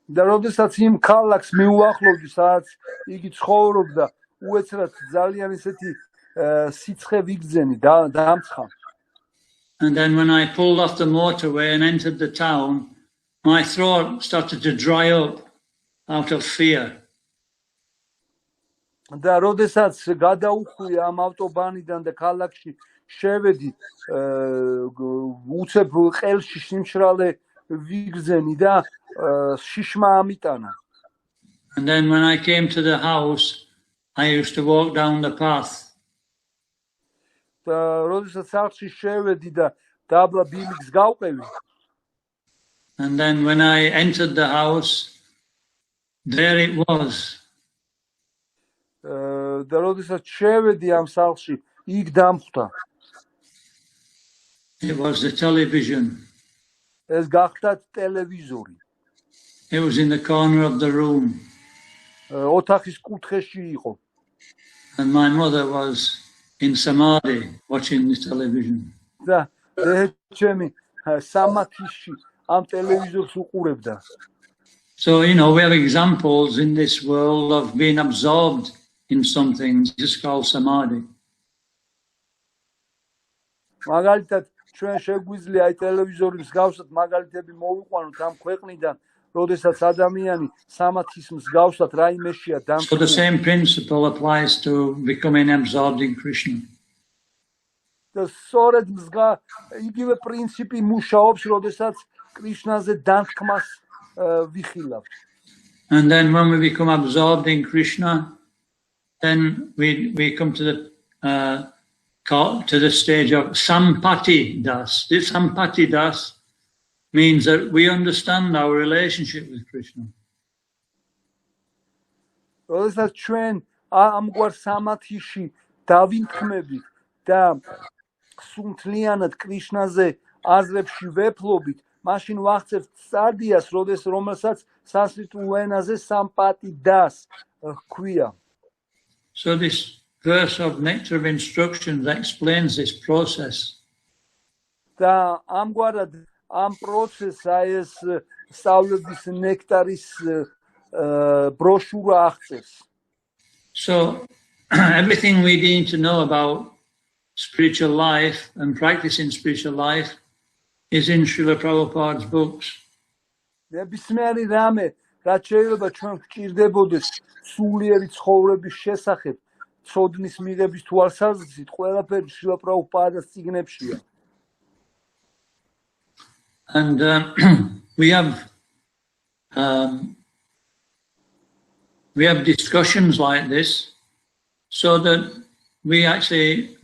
და როდესაც იმ ქალაქს მიუახლოვდი, სადაც იგი ცხოვრობდა, უეცრად ძალიან ისეთი სიცხე ვიგრძენი, დამცხა. And then when I pulled off the motorway and entered the town, my throat started to dry up out of fear. და როდესაც გადაუხვია ამ ავტობანიდან და ქალაქში შევედი, უცებ ყელში სიმშრალე ვიგრძენი და შიშმა ამიტანა. And then when I came to the house, I used to walk down the path. და როდესაც სახლში შევედი და დაბლა ბილიქს გავყევი. And then when I entered the house, there it was. და როდესაც შევედი ამ სახლში, იქ დამხვდა. It was the television. ეს გახდა ტელევიზორი. It was in the corner of the room. ოთახის კუთხეში იყო. And my mother was in samadhi watching the television. და ჩემი სამათიში ამ ტელევიზორს უყურებდა. So, we have examples in this world of being absorbed in something. This is called samadhi. მაგალითად, ჩვენ შეგვიძლია აი ტელევიზორის მსგავსად მაგალითები მოვიყვანოთ ამ ქვეყნიდან, როდესაც ადამიანი სამათის მსგავსად რაიმეშია დამკვიდრებული. So the same principle applies to becoming absorbed in Krishna. და სწორედ იგივე პრინციპი მუშაობს, როდესაც კრიშნაზე დანთქმას ვიხილავთ. And then when we become absorbed in Krishna, then we come to the stage of sampati das. This sampati das means that we understand our relationship with Krishna. როდესაც ჩვენ ამგვარ სამათიში დავინთქმებით და სუნთლიანად კრიშნაზე აზრებში ვეფლობით, მაშინ ვახცევთ სტადიას, რომელსაც სანსკრიტულ ენაზე sampati das ჰქვია. So this verse of Nectar of Instructions explains this process. და ამგვარად ამ პროცესს ეს სწავლების ნექტარის ბროშურა აღწევს. So everything we need to know about spiritual life and practicing spiritual life is in Srila Prabhupada's books. ნებისმიერი რამე, რაც შეიძლება ჩვენ გვჭირდებოდეს სულიერი ცხოვრების შესახებ ცოდნის მიღების თვალსაზრისით ყველაფერი შილა პრაბჰუპადის წიგნებშია. And we have discussions like this so that we actually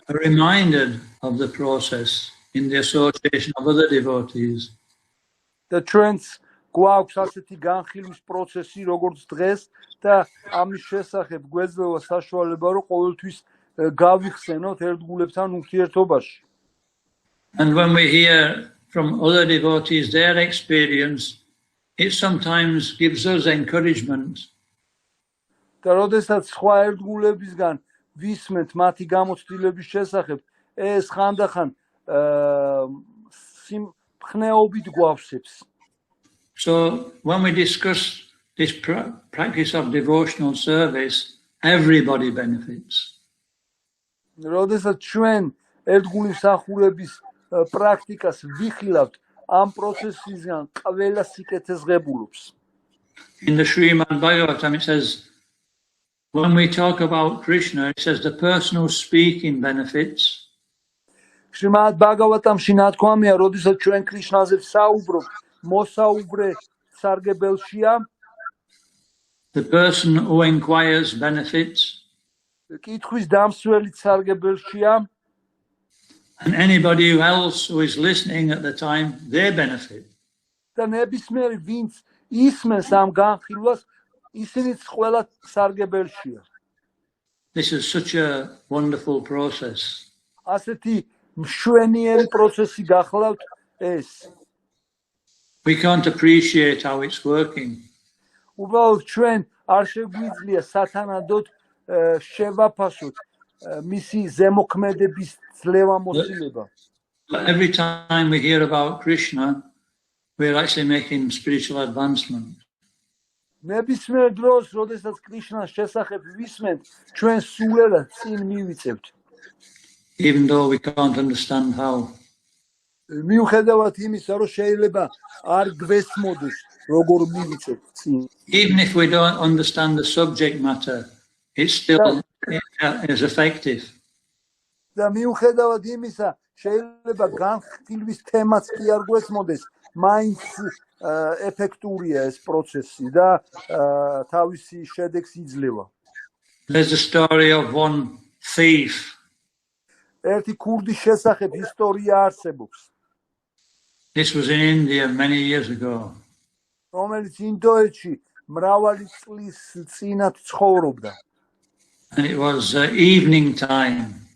are reminded of the process in the association of other devotees. The trends გვაქვს ასეთი განხილვის პროცესი როგორც დღეს და ამის შესახებ გვეძლევა საშუალება რომ ყოველთვის გავიხსენოთ ერთგულებთან ურთიერთობაში. And when we hear from other devotees their experience, it sometimes gives us encouragement. და როდესაც სხვა ერთგულებისგან ვისმენთ მათი გამოცდილების შესახებ, ეს ხანდახან სიმხნეობით გვავსებს. So when we discuss this practice of devotional service, everybody benefits. როდესაც ჩვენ ერთგულისახურების პრაქტიკას ვიხილავთ, ამ პროცესისგან ყველა სიკეთესღებულობს. In the Srimad Bhagavatam it says, when we talk about Krishna, it says the person who's speaking benefits. Srimad Bhagavatamში ნათქვამია, როდესაც ჩვენ კრიშნაზე ვსაუბრობთ, მოსაუბრე სარგებელშია. The person who inquires benefits. კითხვის დამსვლელი სარგებელშია. And anybody else who is listening at the time, they benefit. და ნებისმიერი ვინც ისმენს ამ განხილვას, ისინიც ყველა სარგებელშია. This is such a wonderful process. ასეთი მშვენიერი პროცესი გახლავთ ეს. We can't appreciate how it's working. უბრალოდ ჩვენ არ შეგვიძლია სათანადოდ შევაფასოთ მისი ზემოქმედების ძლევამოსილება. Every time we hear about Krishna, we're actually making spiritual advancement. ნებისმიერ დროს, როდესაც კრიშნას შესახებ ვისმენთ, ჩვენ სულელად წინ მივიწევთ. Even though we can't understand how. მიუხედავად იმისა, რომ შეიძლება არ გვესმოდეს, როგორ მივიწევთ წინ. Even if we don't understand the subject matter, it still is effective. და მიუხედავად იმისა, შეიძლება განხილვის თემაც კი არ გვესმოდეს, მაინც ეფექტურია ეს პროცესი და თავისი შედეგს იძლევა. There's a story of one thief. ერთი ქურდის შესახებ ისტორია არსებობს. This was in India many years ago. რომელიც ინდოეთში მრავალი წლის წინათ ცხოვრობდა. And it was evening time.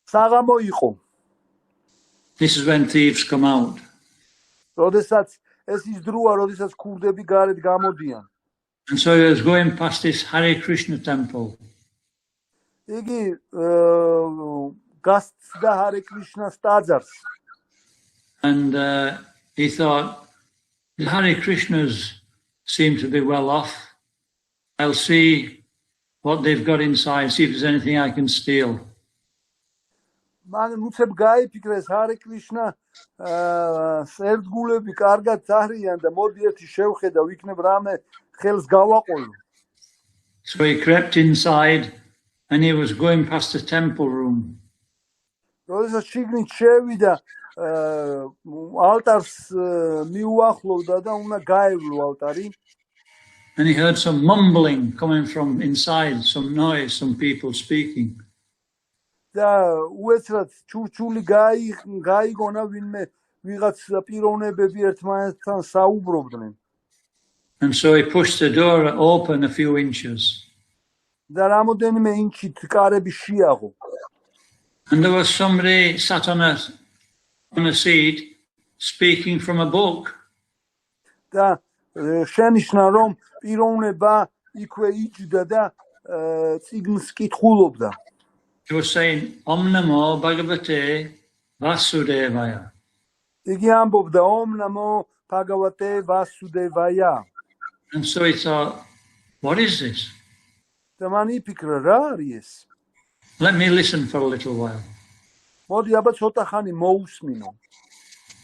საღამო იყო. This is when thieves come out. როდესაც ეს ის დროა, როდესაც ქურდები გარეთ გამოდიან. And so he was going past this Hare Krishna temple. იგი გასცდა ჰარე კრიშნას ტაძარს. And he thought, the Hare Krishnas seem to be well off. I'll see what they've got inside, see if there's anything I can steal. მან უცებ გაიფიქრეს ჰარე კრიშნა ერთგულები კარგად არიან და მოდი ერთი შევხედა ვიქნებ რამე ხელს გავაყოლო. So he crept inside and he was going past the temple room. როდესაც შიგნით შევიდა ალტარს მიუახლოვდა და უნდა გაევლო ალტარი. And he heard some mumbling coming from inside, some noise, some people speaking. და უეცრად ჩურჩული გაიგონა ვინმე ვიღაც პიროვნებები ერთმანეთთან საუბრობდნენ. And so he pushed the door open a few inches. და რამოდენიმე ინჩით კარები შეაღო. And there was somebody sat on a seat speaking from a book. და შენიშნა რომ პიროვნება იქვე იჯდა და წიგნს კითხულობდა. He was saying, Om Namo Bhagavate Vasudevaya. იგი ამბობდა Om Namo Bhagavate Vasudevaya. And so he thought, what is this? და მან იფიქრა რა არის ეს? Let me listen for a little while. მოდი აბა ცოტა ხანი მოусმინო.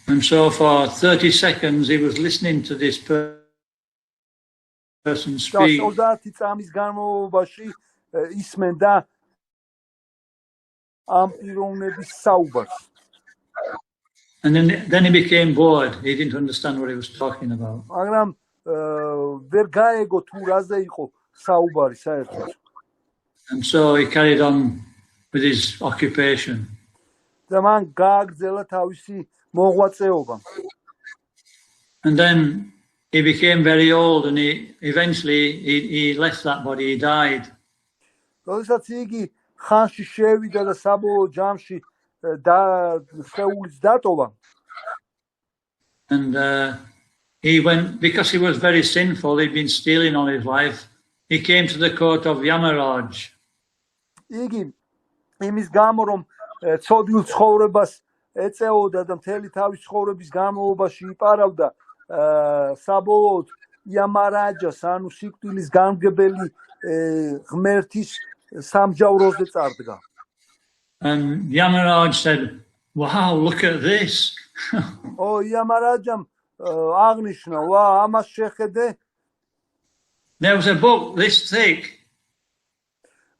And so for 30 seconds he was listening to this person speak. და 30 წამის განმავლობაში ისმენდა ამ პიროვნების საუბარს. And then he became bored. He didn't understand what he was talking about. მაგრამ ვერ გაეგო თუ რაზე იყო საუბარი საერთოდ. And so he carried on with his occupation. და მან გააგრძელა თავისი მოღვაწეობა. And then he became very old, and he left that body. He died. როდესაც იგი ხანში შევიდა და საბოლოო ჯამში სხეულიც დატოვა. And he went, because he was very sinful, he'd been stealing all his life. He came to the court of Yamaraj. იგი იმის გამო რომ ცოდვილ ცხოვრებას ეწეოდა და მთელი თავის ცხოვრების განმავლობაში იპარავდა საბოლოოდ იამარაჯას, ანუ სიკვდილის გამგებელი ღმერთის სამჯავროზე წარდგა. And Yamaraj said, "Wow, look at this." იამარაჯამ აღნიშნა, "ვა, ამას შეხედე." There was a book this thick.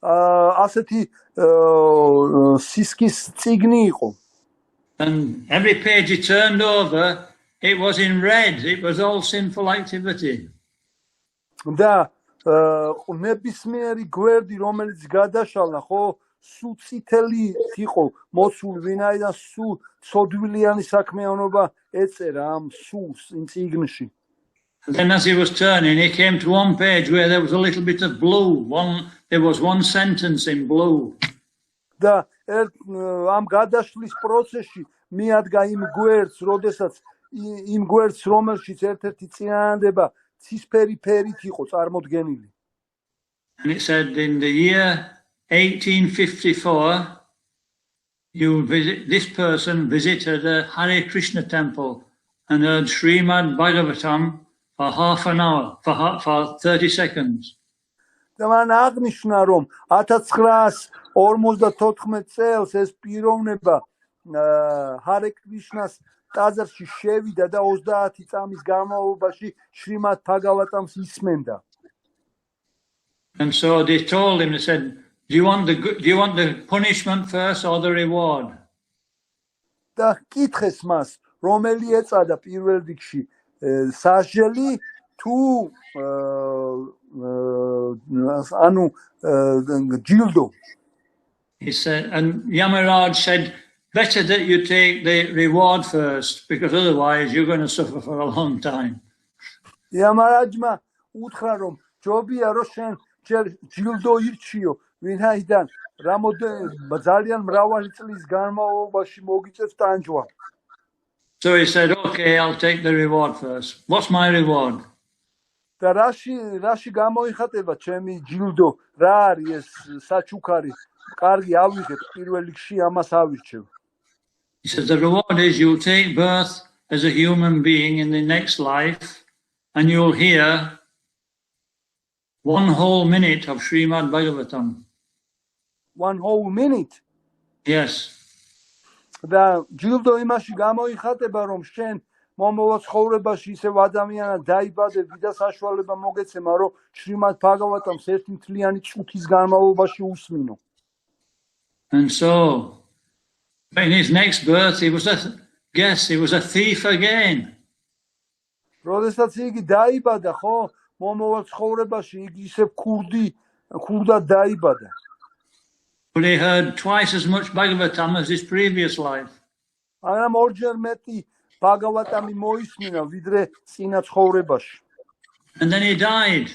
ასეთი სისქის წიგნი იყო. And every page he turned over, it was in red. It was all sinful activity. და ნებისმიერი გვერდი, რომელიც გადაშალნა, ხო, სულ წითელი იყო მოცული, ვინაიდან სულ ცოდვილიანი საქმიანობა ეწერა ამ სულს იმ წიგნში. And then as he was turning, he came to one page where there was a little bit of blue. There was one sentence in blue. და ამ გადაშლის პროცესში მიადგა იმ გვერდს, როდესაც იმ გვერდს, რომელშიც ერთ-ერთი წინააღმდება ცისფერი ფერით იყო წარმოდგენილი. And it said, in the year 1854, this person visited a Hare Krishna temple and heard Srimad Bhagavatam for half an hour, for 30 seconds. და მან აღნიშნა, რომ 1954 წელს ეს პიროვნება ჰარე კრიშნას ტაძარში შევიდა და 30 წამის განმავლობაში შრიმად ბhagavatamს ისმენდა. And so they told him, they said, do you want the punishment first or the reward? და კითხეს მას, რომელი ეწადა პირველ რიგში, სასჯელი თუ ანუ ჯილდო. He said, and Yamaraj said, better that you take the reward first, because otherwise you're going to suffer for a long time. Yamarajma უთხრა, რომ ჯობია რომ შენ ჯილდო ირჩიო, ვინაიდან ძალიან მრავალი წლის განმავლობაში მოგიწევს ტანჯვა. So he said, okay, I'll take the reward first. What's my reward? და რაში გამოიხატება ჩემი ჯილდო, რა არის ეს საჩუქარი? კარგი, ავიღებ, პირველ რიგში ამას ავირჩევ. He says, the reward is you'll take birth as a human being in the next life, and you'll hear 1 whole minute of Srimad Bhagavatam. 1 whole minute? Yes. და ჯილდო იმაში გამოიხატება, რომ შენ მომავალ ცხოვრებაში ისევ ადამიანად დაიბადებდი და საშუალება მოგეცემა, რომ შრიმად ბhagavatamს ერთი მთლიანი წუთის განმავლობაში უსმინო. And so, in his next birth, he was a thief again. როდესაც იგი დაიბადა, ხო, მომავალ ცხოვრებაში იგი ისევ ქურდად დაიბადა. But he heard twice as much Bhagavatam as his previous life. მაგრამ ორჯერ მეტი ბhagavatamი მოისმინა, ვიდრე წინა ცხოვრებაში. And then he died.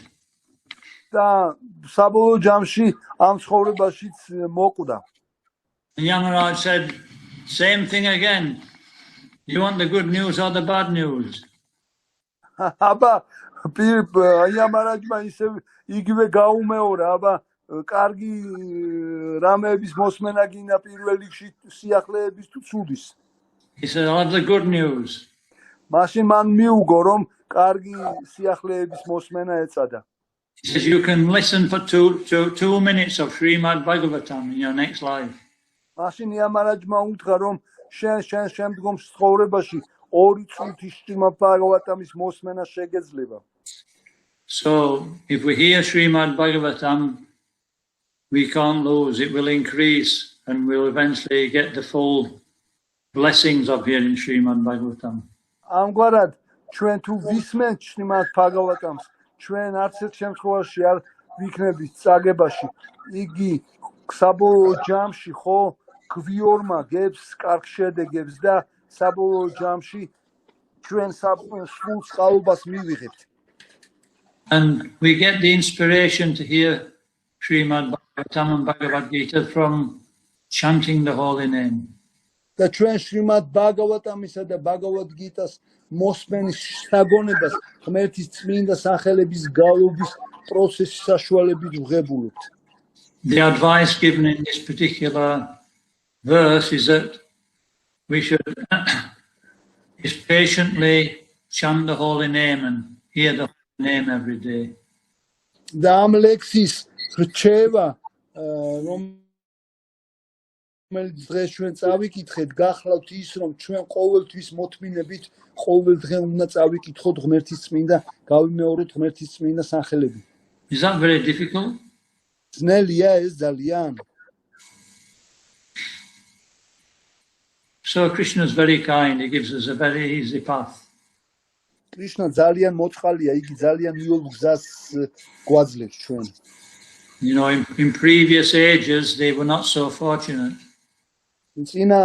და საბოლოო ჯამში ამ ცხოვრებაშიც მოკვდა. And Yamaraj said, same thing again. You want the good news or the bad news? აბა იამარაჯმა ისევ იგივე გაუმეორა, აბა კარგი რამეების მოსმენა გინდა პირველ რიგში სიახლეების თუ ცუდის. He said, I'll have the good news. მაშინ მან მიუგო, რომ კარგი სიახლეების მოსმენა ეწადა. He says, you can listen for 2 minutes of Srimad Bhagavatam in your next life. მაშინ იამარაჯმა უთხრა, რომ შენ შემდგომ ცხოვრებაში 2 წუთის შრიმად ბhagavatamის მოსმენა შეგეძლება. So, if we hear Srimad Bhagavatam, we can't lose. It will increase and we'll eventually get the full blessings of hearing Srimad Bhagavatam. ამგვარად ჩვენ თუ ვისმენთ შრიმად ბhagavatam-ს, ჩვენ არც ერთ შემთხვევაში არ ვიქნებით წაგებაში. იგი საბოლოო ჯამში ხო გვიორმა გებს კარგ შედეგებს და საბოლოო ჯამში ჩვენ სულ წყალობას მივიღებთ. And we get the inspiration to hear Srimad Bhagavatam and Bhagavad Gita from chanting the holy name. და ჩვენ შრიმად ბhagavatam-ისა და Bhagavad Gita-ს მოსმენის შთაგონებას ღმერთის წმინდა სახელების გალობის პროცესის საშუალებით ვღებულობთ. The advice given in this particular verse is that we should just patiently chant the holy name and hear the holy name every day. და ამ ლექსის რჩევა რომელიც დღეს ჩვენ წავიკითხეთ, გახლავთ ის, რომ ჩვენ ყოველთვის მოთმინებით ყოველ დღე უნდა წავიკითხოთ ღმერთის წმინდა, გავიმეოროთ ღმერთის წმინდა სახელები. Is that very difficult? ძნელია ეს ძალიან. So Krishna is very kind. He gives us a very easy path. კრიშნა ძალიან მოწყალია, იგი ძალიან მიოლ გზას გვაძლევს ჩვენ. You know, in previous ages, they were not so fortunate. წინა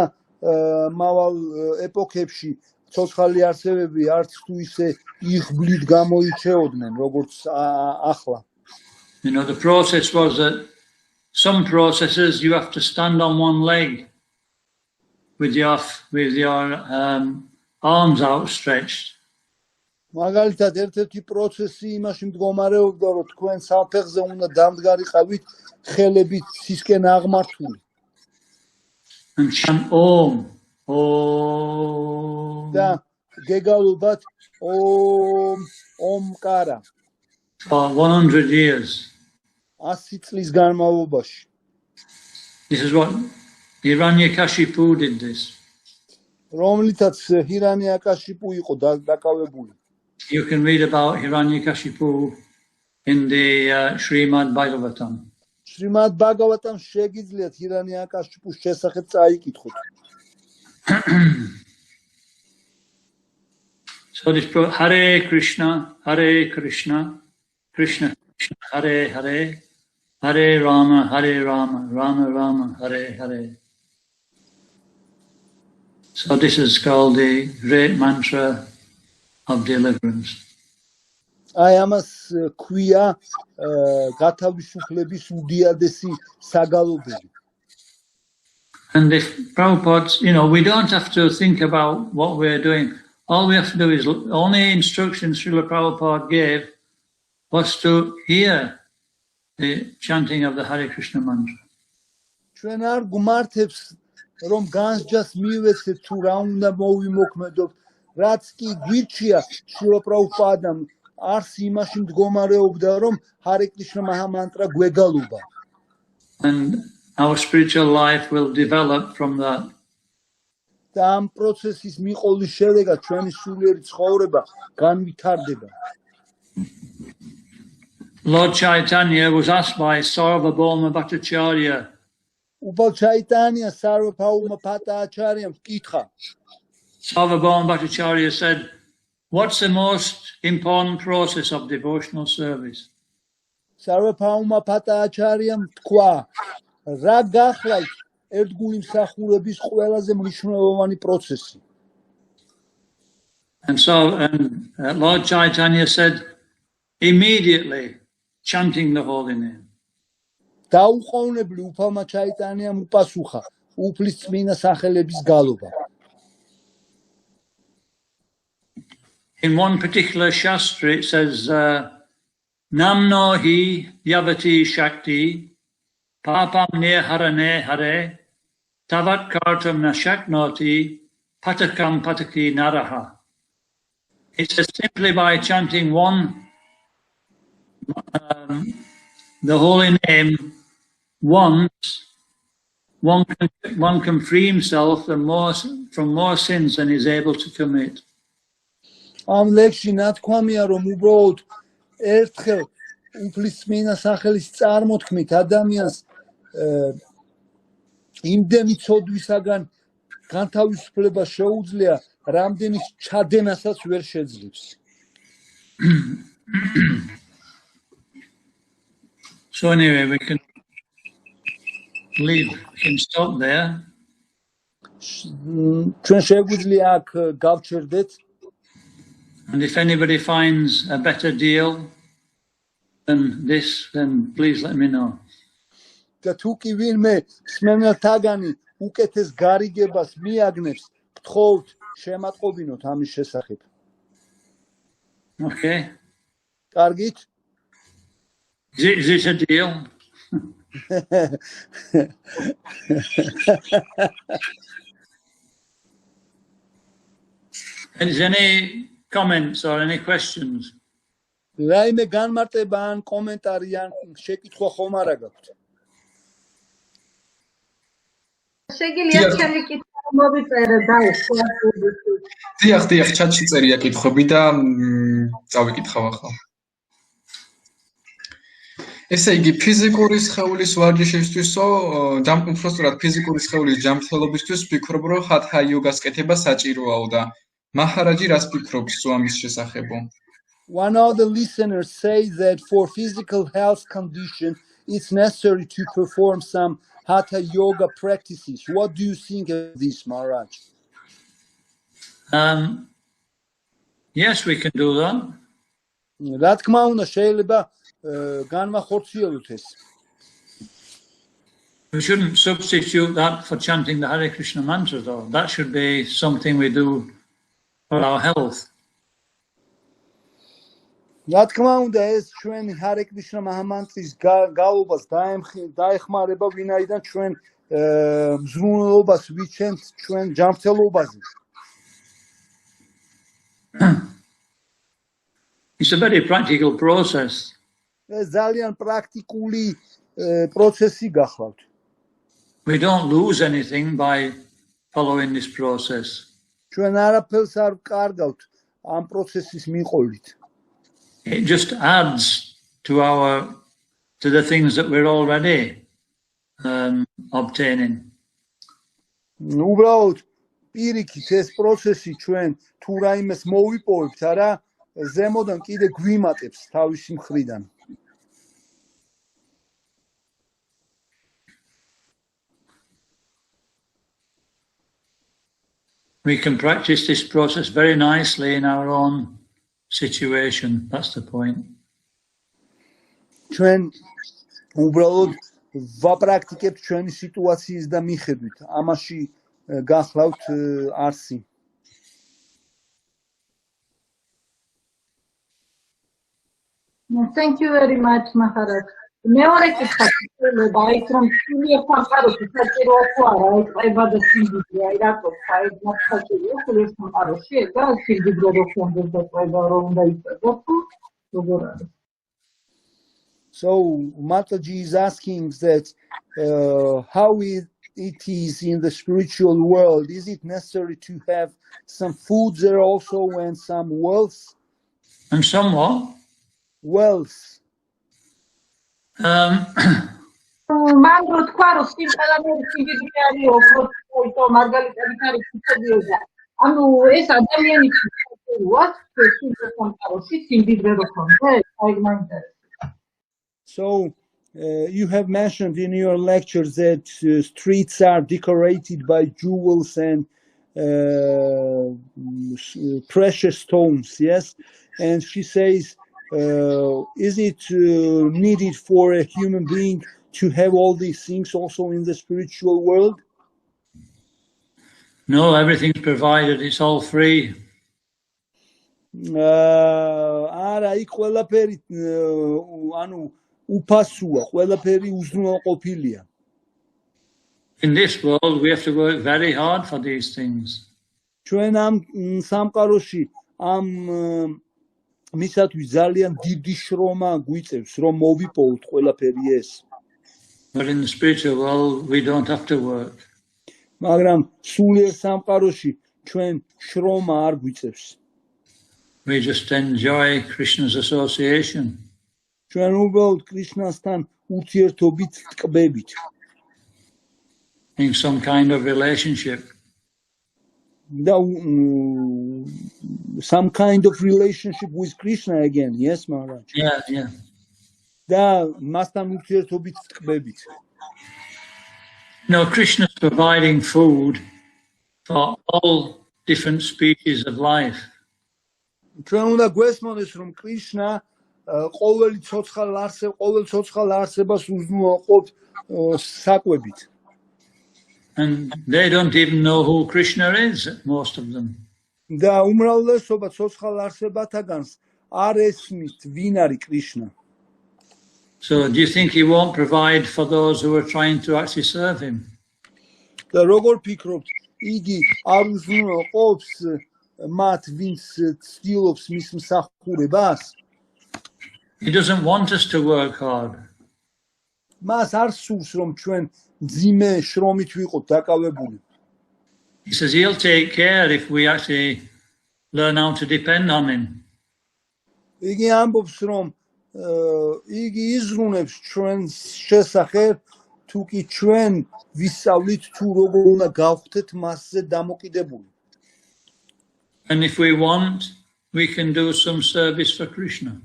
მავალ ეპოქებში ცოცხალი არსებები არც თუ ისე იღბლით გამოირჩეოდნენ, როგორც ახლა. You know, the process was that some processes you have to stand on one leg with your arms outstretched. მაგალითად, ერთ-ერთი პროცესი იმაში მდგომარეობდა, რომ თქვენ საფეხზე უნდა დამდგარიყავით ხელებით სისკენ აღმართული. And chant Om, Om. და გეგალობათ ომკარა. For 100 years. 100 წლის განმავლობაში. This is what Hiranyakashipu did this. რომლითაც ჰირანიაკაშიპუ იყო დაკავებული. You can read about Hiranyakashipu in the Srimad Bhagavatam. შრიმად ბhagavatam შეგიძლიათ ჰირანიაკაშიპუს შესახებ წაიკითხოთ. So this Hare Krishna, Krishna Krishna, Hare Hare, Hare Rama, Rama Rama, Hare Hare. So this is called the great mantra of deliverance. აი ამას ქვია გათავისუფლების უდიადესი საგალობელი. And if Prabhupada, you know, we don't have to think about what we're doing. All we have to do is, only instructions Srila Prabhupada gave was to hear the chanting of the Hare Krishna mantra. ჩვენ არ გვმართებს რომ განსჯას მივეცეთ თუ რა უნდა მოვიმოქმედოთ, რაც კი გვირჩია Srila Prabhupada-მ არს იმაში მდგომარეობდა რომ Hare Krishna Mahamantra გვეგალობა. And our spiritual life will develop from that. და ამ პროცესის მიყოლის შედეგად ჩვენი სულიერი ცხოვრება განვითარდება. Lord Chaitanya was asked by Sarvabhauma Bhattacharya. Upal Chaitanya Sarvabhauma Bhattacharya kitcha. Sarvabhauma Bhattacharya said, "What's the most important process of devotional service?" Sarvabhauma Bhattacharya თქვა, რა გახლავთ ერთგული მსახურების ყველაზე მნიშვნელოვანი პროცესი. And Lord Chaitanya said, immediately chanting the holy name. დაუყოვნებლივ უფალმა ჩაიტანიამ უპასუხა უფლის წმინდა სახელების გალობა. In one particular shastra it says, Namno hi yavati shakti papam neharane hare tavat kartam na shaknoti patakam pataki naraha. It says simply by chanting the holy name once, one can free himself from more sins than he's able to commit. ამ ლექსში ნათქვამია რომ უბრალოდ ერთხელ უფლის წმინდა სახელის წარმოთქმით ადამიანს იმდენი ცოდვისაგან განთავისუფლება შეუძლია, რამდენის ჩადენასაც ვერ შეძლებს. So anyway, we can leave, we can stop there. ჩვენ შეგვიძლია აქ გავჩერდეთ. And if anybody finds a better deal than this, then please let me know. და თუ კი ვინმე სმენელთაგანი უკეთეს გარიგებას მიაგნებს, გთხოვთ შემატყობინოთ ამის შესახებ. Okay. კარგით? Is it a deal? Is any comments or any questions? რაიმე განმარტება ან კომენტარი ან შეკითხვა ხომ არა გაქვთ? შეგიძლია ჩემი კითხვა მოვიწერე და დიახ, ჩატში წერია კითხვები და წავიკითხავ ახლა. ესე იგი, ფიზიკური სხეულის ვარჯიშებისთვისო, უფრო ფიზიკური სხეულის ჯანმრთელობისთვის ვფიქრობ, რომ ჰათა იოგას კეთება საჭიროა და მაჰარაჯი რას ფიქრობს სვამის შესახებო? One of the listeners says that for physical health condition, it's necessary to perform some hatha yoga practices. What do you think of this, Maharaj? Yes, we can do that. რა თქმა უნდა, შეიძლება განვახორციელოთ ეს. We shouldn't substitute that for chanting the Hare Krishna mantra, though. That should be something we do for our health. რა თქმა უნდა, ეს ჩვენი Hare Krishna მაჰამანტრის გაობას დაეხმარება, ვინაიდან ჩვენ მზრუნველობას ვიჩენთ ჩვენ ჯანმრთელობაზე. It's a very practical process. ეს ძალიან პრაქტიკული პროცესი გახლავთ. We don't lose anything by following this process. ჩვენ არაფერს არ ვკარგავთ ამ პროცესის მიყოლით. It just adds to the things that we're already obtaining. უბრალოდ პირიქით ეს პროცესი ჩვენ თუ რაიმეს მოვიპოვებთ, არა ზემოდან კიდე გვიმატებს თავისი მხრიდან. We can practice this process very nicely in our own situation. That's the point. ჩვენ უბრალოდ ვაპრაქტიკებთ ჩვენი სიტუაციის და მიხედვით. ამაში გახლავთ არსი. Thank you very much, Maharaj. მეორე კითხვა შეიძლება ის რომ სულიერ სამყაროში საჭიროა თუ არა ეწება და სიმდიდრე, აი რატო ხაი საჭიროა სულიერ სამყაროში და სიმდიდრე რო ხონდეს და ეწება რომ უნდა იწება თუ როგორ არის? So Mataji is asking that how it is in the spiritual world. Is it necessary to have some food there also and some wealth? And some what? Wealth. მან რო თქვა რომ სიმყელამერი სიმდიდრე არის ოქროს და მარგალიტებით არის ხუთებიოდა. ანუ ეს ადამიანი შეუძლია სულიერ სამყაროში სიმდიდრე რო ხონდეს? აი მაინტერესებს. So you have mentioned in your lecture that streets are decorated by jewels and precious stones, yes? And she says, is it needed for a human being to have all these things also in the spiritual world? No, everything's provided. It's all free. არა, იქ ყველაფერი ანუ უფასოა, ყველაფერი უზრუნველყოფილია. In this world, we have to work very hard for these things. ჩვენ ამ სამყაროში ამ მისათვის ძალიან დიდი შრომა გვიწევს, რომ მოვიპოვოთ ყველაფერი ეს. But in the spiritual world, we don't have to work. მაგრამ სულიერ სამყაროში ჩვენ შრომა არ გვიწევს. We just enjoy Krishna's association. ჩვენ უბრალოდ კრიშნასთან ურთიერთობით ტკბებით. in some kind of relationship. Some kind of relationship with Krishna again, yes, Maharaj? Yeah. No, Krishna is providing food for all different species of life. Krishna ყოველ ცოცხალ არსებას უზრუნველყოფ საკვებით. And they don't even know who Krishna is, most of them. და უმრავლესობა ცოცხალ არსებათაგანს არ ესმის ვინ არის კრიშნა. So do you think he won't provide for those who are trying to actually serve him? და როგორ ფიქრობთ, იგი არ უზრუნველყოფს მათ, ვინც ცდილობს მის მსახურებას? He doesn't want us to work hard. მას არ სურს, რომ ჩვენ ძიმე შრომით ვიყოთ დაკავებული. He says he'll take care if we actually learn how to depend on him. იგი ამბობს, რომ იგი იზრუნებს ჩვენს შესახებ, თუ კი ჩვენ ვისწავლით თუ როგორ უნდა გავხდეთ მასზე დამოკიდებული. And if we want, we can do some service for Krishna.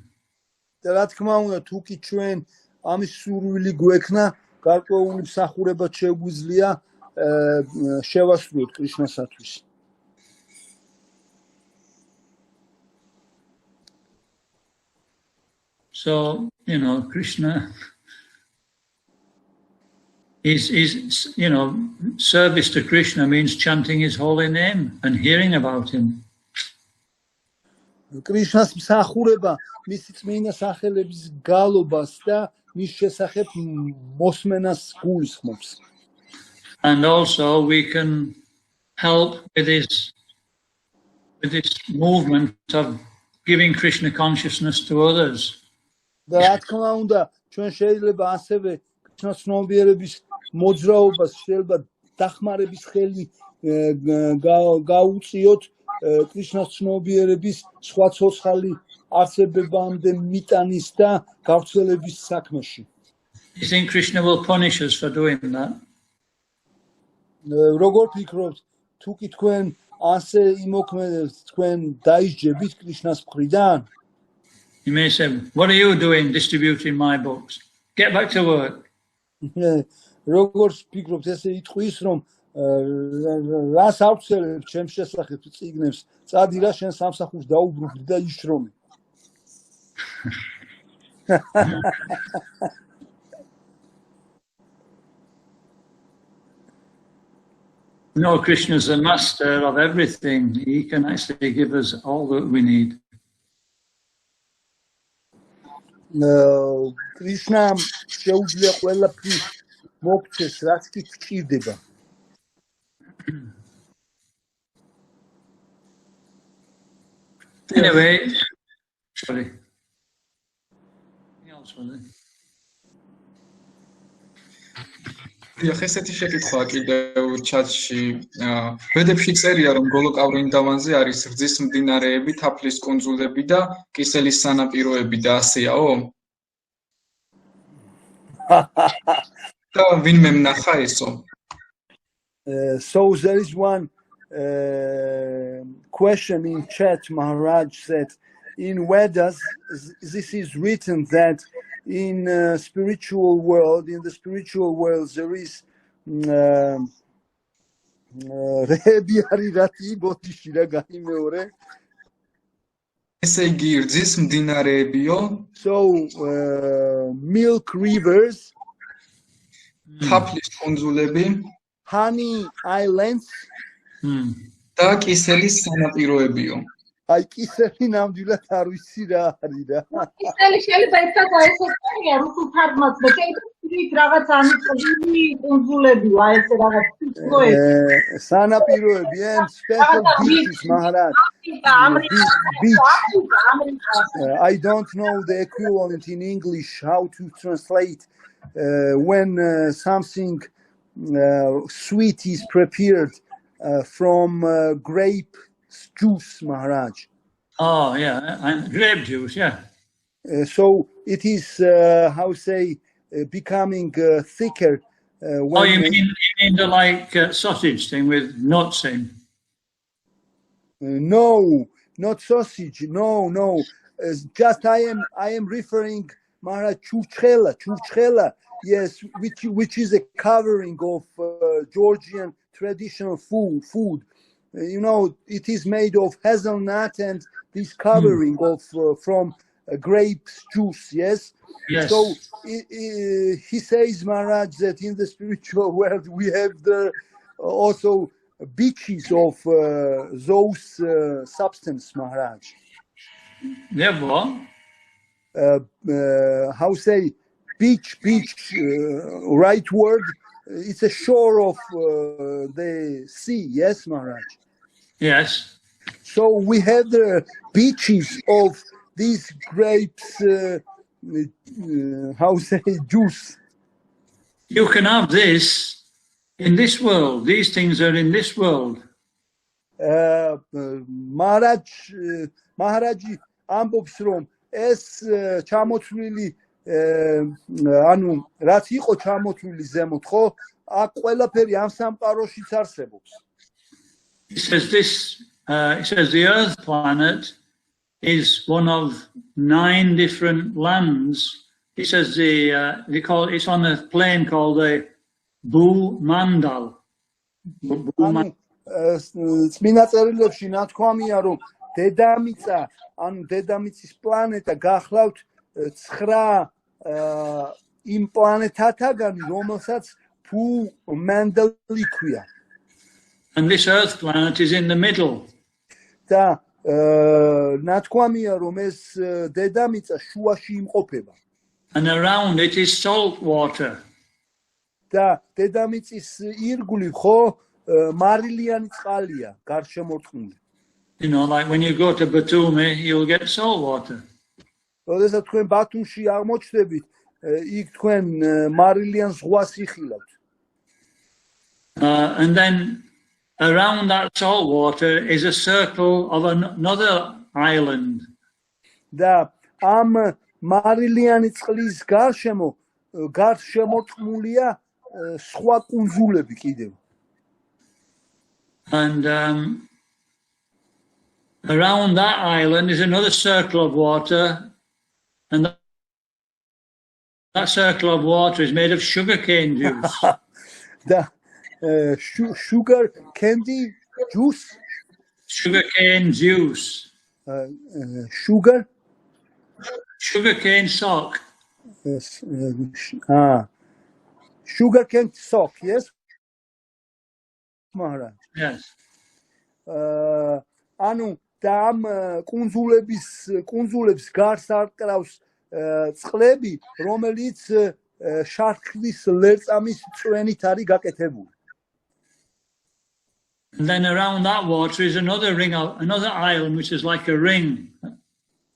და რა თქმა უნდა, თუ კი ჩვენ ამის სურვილი გვექნა, გარკვეული მსახურება შეგვიძლია შევასრულოთ კრიშნასათვის. So, Krishna is service to Krishna means chanting his holy name and hearing about him. კრიშნას მსახურება მისი წმინდა სახელების გალობას და მის შესახებ მოსმენას გულისხმობს. And also we can help with this movement of giving Krishna consciousness to others. და რა თქმა უნდა, ჩვენ შეიძლება ასევე კრიშნას ცნობიერების მოძრაობას შეიძლება დახმარების ხელი გაუწიოთ კრიშნას ცნობიერების სხვა ცოცხალი არსებებამდე მიტანის და გავრცელების საქმეში. You think Krishna will punish us for doing that? როგორ ფიქრობთ, თუ კი თქვენ ასე იმოქმედებთ, თქვენ დაისჯებით კრიშნას მხრიდან? You may say, what are you doing distributing my books? Get back to work. როგორ ფიქრობთ, ესე იტყვის, რომ რას ავრცელებ ჩემს შესახებ წიგნებს, წადი რა შენ სამსახურს დაუბრუნდი და იშრომე. No, Krishna is the master of everything. He can actually give us all that we need. კრიშნა შეუძლია ყველაფრის მოგცეს, რაც კი გჭირდება. Anyway, sorry. ესეთი შეკითხვა კიდევ ჩატში. ვედებში წერია, რომ გოლოკავრინდავანზე არის რძის მდინარეები, თაფლის კუნძულები და კისელის სანაპიროები და ასეაო? და ვინმე მნახა ესო? So there is one question in chat. Maharaj said, in Vedas, this is written that in the spiritual world, there is so milk rivers, თაფლის კუნძულები, honey islands, და კისელის სანაპიროებიო. აი კისელი ნამდვილად არ ვიცი რა არის რა. კისელი შეიძლება ერთად აესწორია რუსულ თარგმანს და შეიძლება რაღაც ამიწები კუნძულებია ესე რაღაც ფიქროები. სანაპიროები and special beaches, Maharaj. I don't know the equivalent in English how to translate when something sweet is prepared from grape juice, Maharaj. Oh, yeah, and grape juice, yeah. So it is, becoming thicker Oh, you mean the like sausage thing with nuts in? No, not sausage. No. Just I am referring Maharaj churchela. Yes, which is a covering of Georgian traditional food. You know, it is made of hazelnut and this covering of from grape juice. Yes. So he says, Maharaj, that in the spiritual world we have also beaches of those substance, Maharaj. Yeah, what? How say beach? Right word. It's a shore of the sea. Yes, Maharaj. Yes. So we have the beaches of these grapes. How say juice? You can have this in this world. These things are in this world. Maharaji ambobs rom es ჩამოთვლილი ანუ რაც იყო ჩამოთვლილი ზემოთ ხო აქ ყველაფერი ამ სამყაროშიც არსებობს. He says the Earth planet is one of 9 different lands. He says it's on a plane called the Bhumandal. წმინდა წერილებში ნათქვამია რომ დედამიწა ანუ დედამიწის პლანეტა გახლავთ 9 იმ პლანეტათაგან რომელსაც Bhumandal ქვია. And this Earth planet is in the middle. და ნათქვამია რომ ეს დედამიწა შუაში იმყოფება. And around it is salt water. და დედამიწის ირგვლივ ხო მარილიანი წყალია გარშემორტყმული. You know, like when you go to Batumi, you'll get salt water. როდესაც თქვენ ბათუმში აღმოჩნდებით, იქ თქვენ მარილიან ზღვას იხილავთ. And then around that salt water is a circle of another island. და ამ მარილიანი წყლის გარშემორტყმულია სხვა კუნძულები კიდევ. And around that island is another circle of water, and that circle of water is made of sugarcane juice. და sugar candy juice? Sugarcane juice. Sugarcane sock. Yes. Sugarcane sock, yes? Maharaj. Yes. ანუ და ამ კუნძულებს გარს აკრავს წყლები, რომელიც შარქლის ლერწამის წვენით არის გაკეთებული. And then around that water is another island which is like a ring.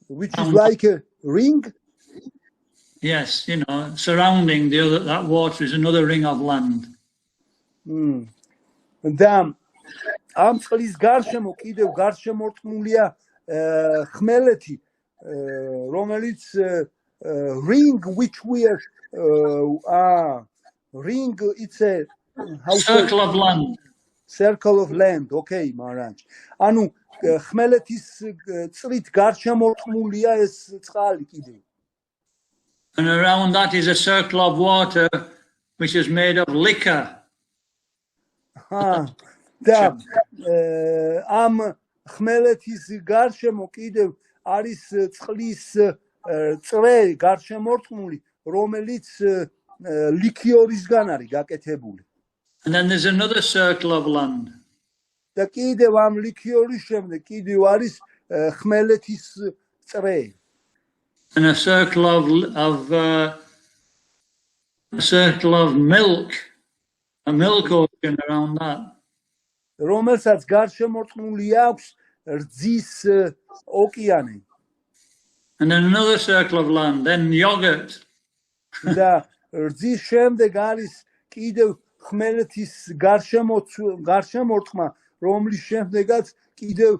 Which is like a ring? Yes, you know, surrounding that water is another ring of land. და ამ წყლის გარშემო კიდევ გარშემორტყმულია ხმელეთი, რომელიც ring which we are ring, it's a circle of land. Circle of land, okay, Maharaj. ანუ ხმელეთის წრით გარშემორტყმულია ეს წყალი კიდევ. And around that is a circle of water which is made of liquor. და ამ ხმელეთის გარშემო კიდევ არის წყლის წრე გარშემორტყმული, რომელიც ლიქიორისგან არის გაკეთებული. And then there's another circle of land. და კიდევ ამ ლიქიორის შემდეგ კიდევ არის ხმელეთის წრე. And a circle of milk, a milk ocean around that. რომელსაც გარშემორტყმული აქვს რძის ოკეანე. And then another circle of land, then yogurt. და რძის შემდეგ არის კიდევ ხმელეთის გარშემორტყმა, რომლის შემდეგაც კიდევ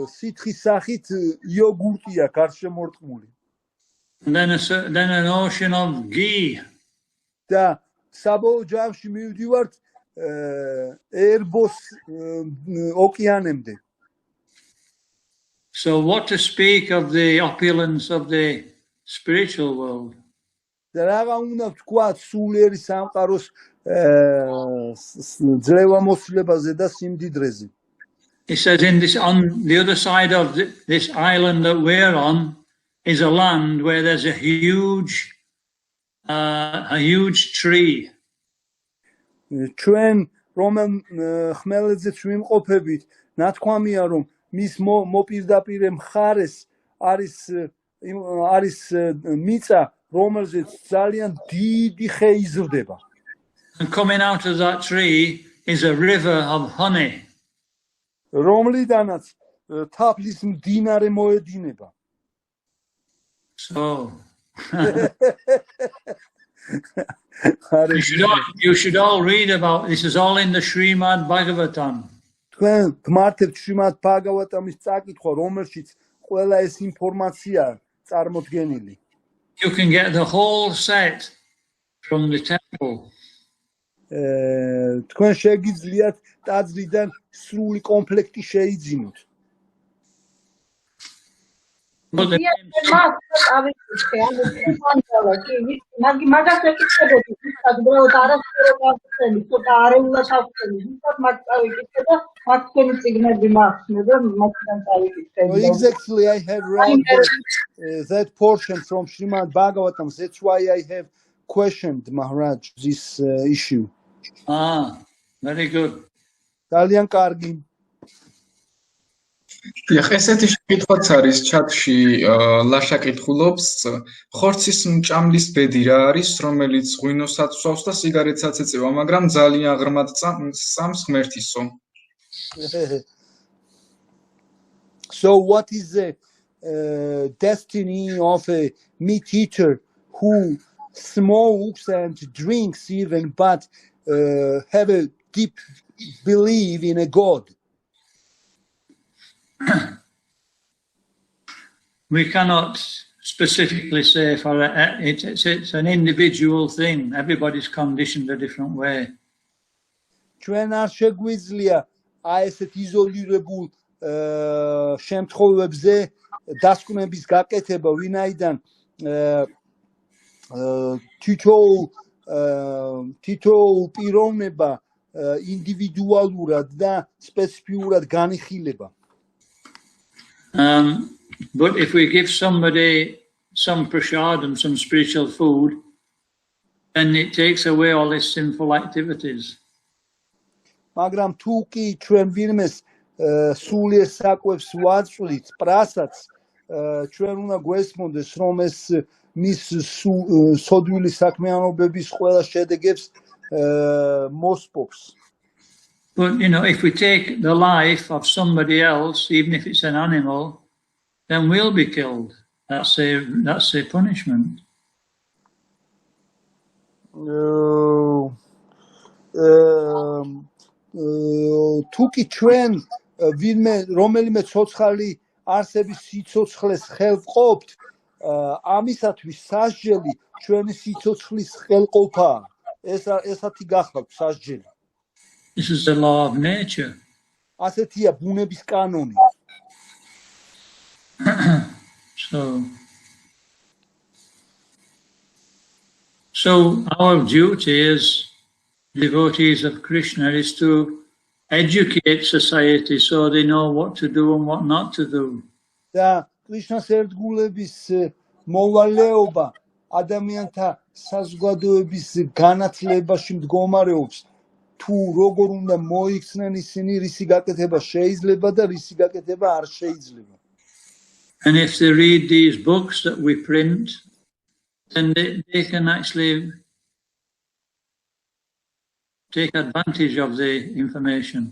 სითხის სახით იოგურტია გარშემორტყმული. And then an ocean of ghee. და საბოლოო ჯამში მივდივართ ერბოს ოკეანემდე. So what to speak of the opulence of the spiritual world? Draga უნდა ვთქვათ სულიერი სამყაროს ძლევამოსილებაზე და სიმდიდრეზე. It says in this, on the other side of this island that we're on is a land where there's a huge tree. ჩვენ რომელ ხმელეთზეც ვიმყოფებით, ნათქვამია რომ მის მოპირდაპირე მხარეს არის მიწა, რომელზეც ძალიან დიდი ხე იზრდება. And coming out of that tree is a river of honey. რომლიდანაც თაფლის მდინარე მოედინება. So you should all read about this. Is all in the Srimad Bhagavatam. თქვენ გმართებთ შრიმად ბhagavatam-ის წაკითხვა, რომელშიც ყველა ეს ინფორმაცია წარმოდგენილი. You can get the whole set from the temple. თქვენ შეგიძლიათ ტაძრიდან სრული კომპლექტი შეიძინოთ. But the Exactly, I have read that portion from Srimad Bhagavatam. That's why I have questioned Maharaj this issue. Very good. ძალიან კარგი. ესეთი შეკითხვაც არის ჩატში ლაშა კითხულობს ხორცის მჭამლის ბედი რა არის რომელიც ღვინოსაც სვავს და სიგარეტსაც ეწევა მაგრამ ძალიან ღრმად წამს ღმერთისო. So what is the destiny of a meat eater who smokes and drinks even but have a deep belief in a God? We cannot specifically say for it's an individual thing. Everybody's conditioned a different way. ჩვენ არ შეგვიძლია აი ესეთ იზოლირებულ შემთხვევებზე დასკვნების გაკეთება, ვინაიდან თითოეულ პიროვნება ინდივიდუალურად და სპეციფიურად განიხილება. But if we give somebody some prasadam, some spiritual food, then it takes away all his sinful activities. მაგრამ თუ კი ჩვენ ვინმეს სულიერ საკვებს ვაწვდით, პრასაც ჩვენ უნდა გვესმოდეს, რომ ეს მის სოდვილი საქმიანობების ყველა შედეგებს მოსპობს. But if we take the life of somebody else, even if it's an animal, then we'll be killed. That's a punishment. თუ კი ჩვენ ვინმე რომელიმე ცოცხალი არსების სიცოცხლეს ხელვყოფთ, ამისათვის სასჯელი ჩვენი სიცოცხლის ხელყოფაა. ესეთი გახლავთ სასჯელი. This is the law of nature. ასეთია ბუნების კანონი. So our duty as devotees of Krishna is to educate society so they know what to do and what not to do. და კრიშნას ერთგულების მოვალეობა ადამიანთა საზოგადოების განათლებაში მდგომარეობს, თუ როგორ უნდა მოიქცნენ ისინი, რისი გაკეთება შეიძლება და რისი გაკეთება არ შეიძლება. And if they read these books that we print, then they can actually take advantage of the information.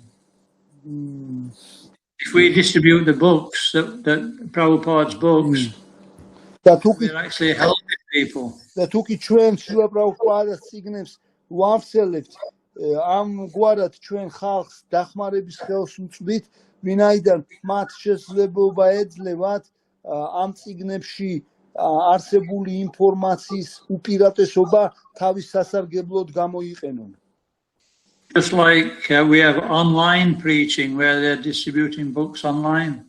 If we distribute the books, that Prabhupada's books, we're actually helping people. და თუ კი ჩვენ შილა პრაბჰუპადას წიგნებს ვავსელებთ, ამგვარად ჩვენ ხალხს დახმარების ხელს ვუწვდით, ვინაიდან მათ შესაძლებლობა ეძლევათ ამ წიგნებში არსებული ინფორმაციის უპირატესობა თავის სასარგებლოდ გამოიყენონ. Just like we have online preaching where they're distributing books online.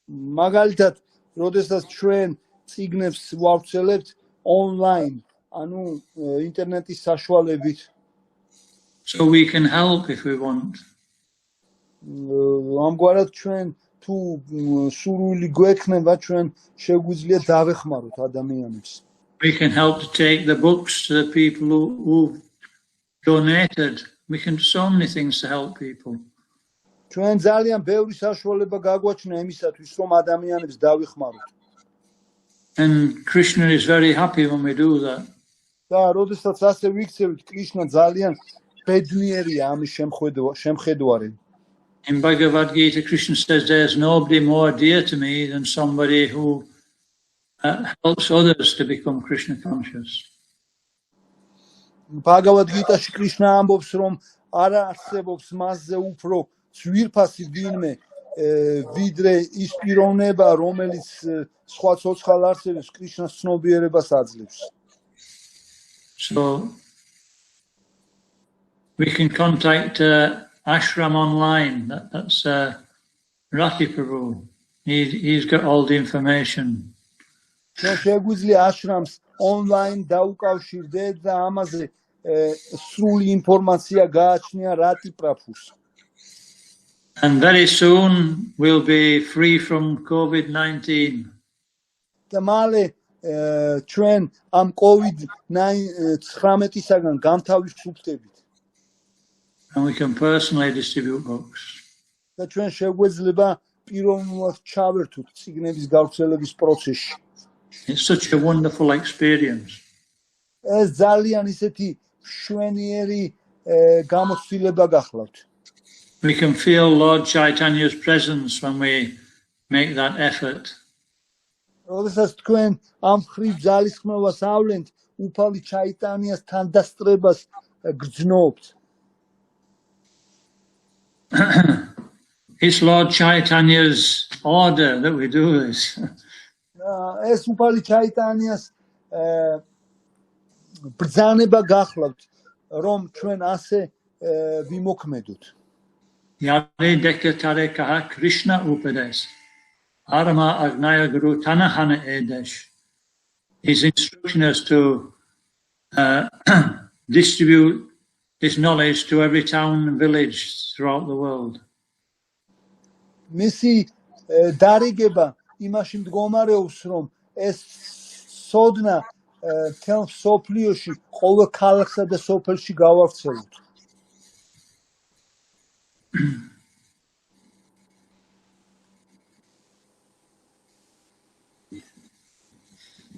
მაგალითად, როდესაც ჩვენ წიგნებს ვავრცელებთ online, ანუ ინტერნეტის საშუალებით. So we can help if we want. ამგვარად ჩვენ თუ სურვილი გვექნება, ჩვენ შეგვიძლია დავეხმაროთ ადამიანებს. We can help to take the books to the people who donated. We can do so many things to help people. ჩვენ ძალიან ბევრი საშუალება გაგვაჩნია იმისათვის, რომ ადამიანებს დავეხმაროთ. And Krishna is very happy when we do that. და როდესაც ასე ვიქცევით, კრიშნა ძალიან ბედნიერია ამის შემხედვარი. In Bhagavad Gita, Krishna says there's nobody more dear to me than somebody who helps others to become Krishna conscious. Bhagavad Gita-ში კრიშნა ამბობს, რომ არ არსებობს მასზე უფრო ძვირფასი ვინმე, ვიდრე ის პიროვნება, რომელიც სხვა ცოცხალ არსებებს კრიშნას ცნობიერებას აძლევს. So we can contact Ashram online. That's Rati Prabhu. He's got all the information. ჩვენ შეგვიძლია აშრამს online დაუკავშირდეთ და ამაზე სრული ინფორმაცია გააჩნია რატი პრაფუს. And very soon we'll be free from COVID-19. და მალე ჩვენ ამ COVID-19-ისაგან გამთავისუფლდებით. And we can personally distribute books. და ჩვენ შეგვეძლება პიროვნულად ჩავერთოთ წიგნების გავრცელების პროცესში. It's such a wonderful experience. ეს ძალიან ისეთი მშვენიერი გამოცდილება გახლავთ. We can feel Lord Chaitanya's presence when we make that effort. როდესაც თქვენ ამ ხრივ ძალისხმევას ავლენთ, უფალი ჩაიტანიას თანდასწრებას გრძნობთ. It's Lord Chaitanya's order that we do this. ეს უფალი ჩაიტანიას ბრძანება გახლავთ, რომ ჩვენ ასე ვიმოქმედოთ. Yare dekatare kaha Krishna upadesh. Arama agnaya guru tanahana edesh. His instruction is to distribute this knowledge to every town and village throughout the world. მისი დარიგება იმაში მდგომარეობს, რომ ეს სოდნა თელ სოფლიოში ყოველ ქალაქსა და სოფელში გავავრცელოთ.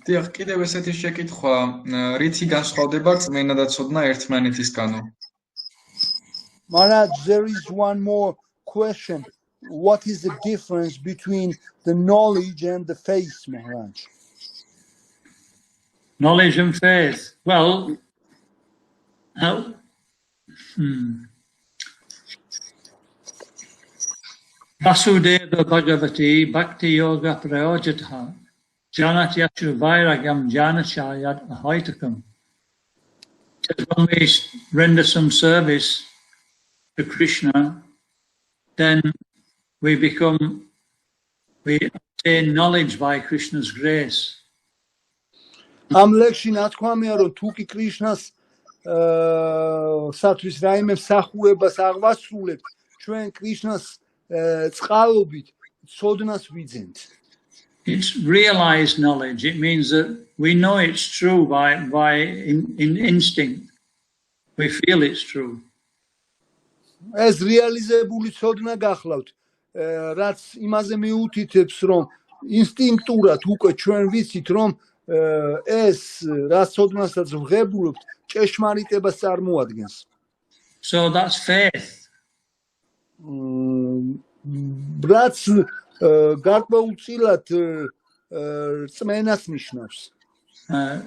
დიახ, კიდევ ესეთი შეკითხვა, რითი განსხვავდება წმენა და ცოდნა ერთმანეთისგანო? Maharaj, there is one more question. What is the difference between the knowledge and the faith, Maharaj? Knowledge and faith. Well, Vasudeva Bhagavati Bhakti Yoga Prayojatha Janatyashu Vairagam Janachayat Ahaitakam. When we render some service to Krishna, then we obtain knowledge by Krishna's grace. ამ ლექსში ნათქვამია, რომ თუ კი კრიშნას სათვის რაიმე მსახურებას აღვასრულებთ, ჩვენ კრიშნას წყალობით ცოდნას ვიძენთ. It's realized knowledge. It means that we know it's true by in instinct. We feel it's true. ეს რეალიზებული ცოდნა გახლავთ, რაც იმაზე მიუთითებს, რომ ინსტინქტურად უკვე ჩვენ ვიცით, რომ ეს რაც ცოდნასაც ვღებულობთ, ჭეშმარიტებას წარმოადგენს. So that's faith. რაც გარკვეულწილად წმენას ნიშნავს.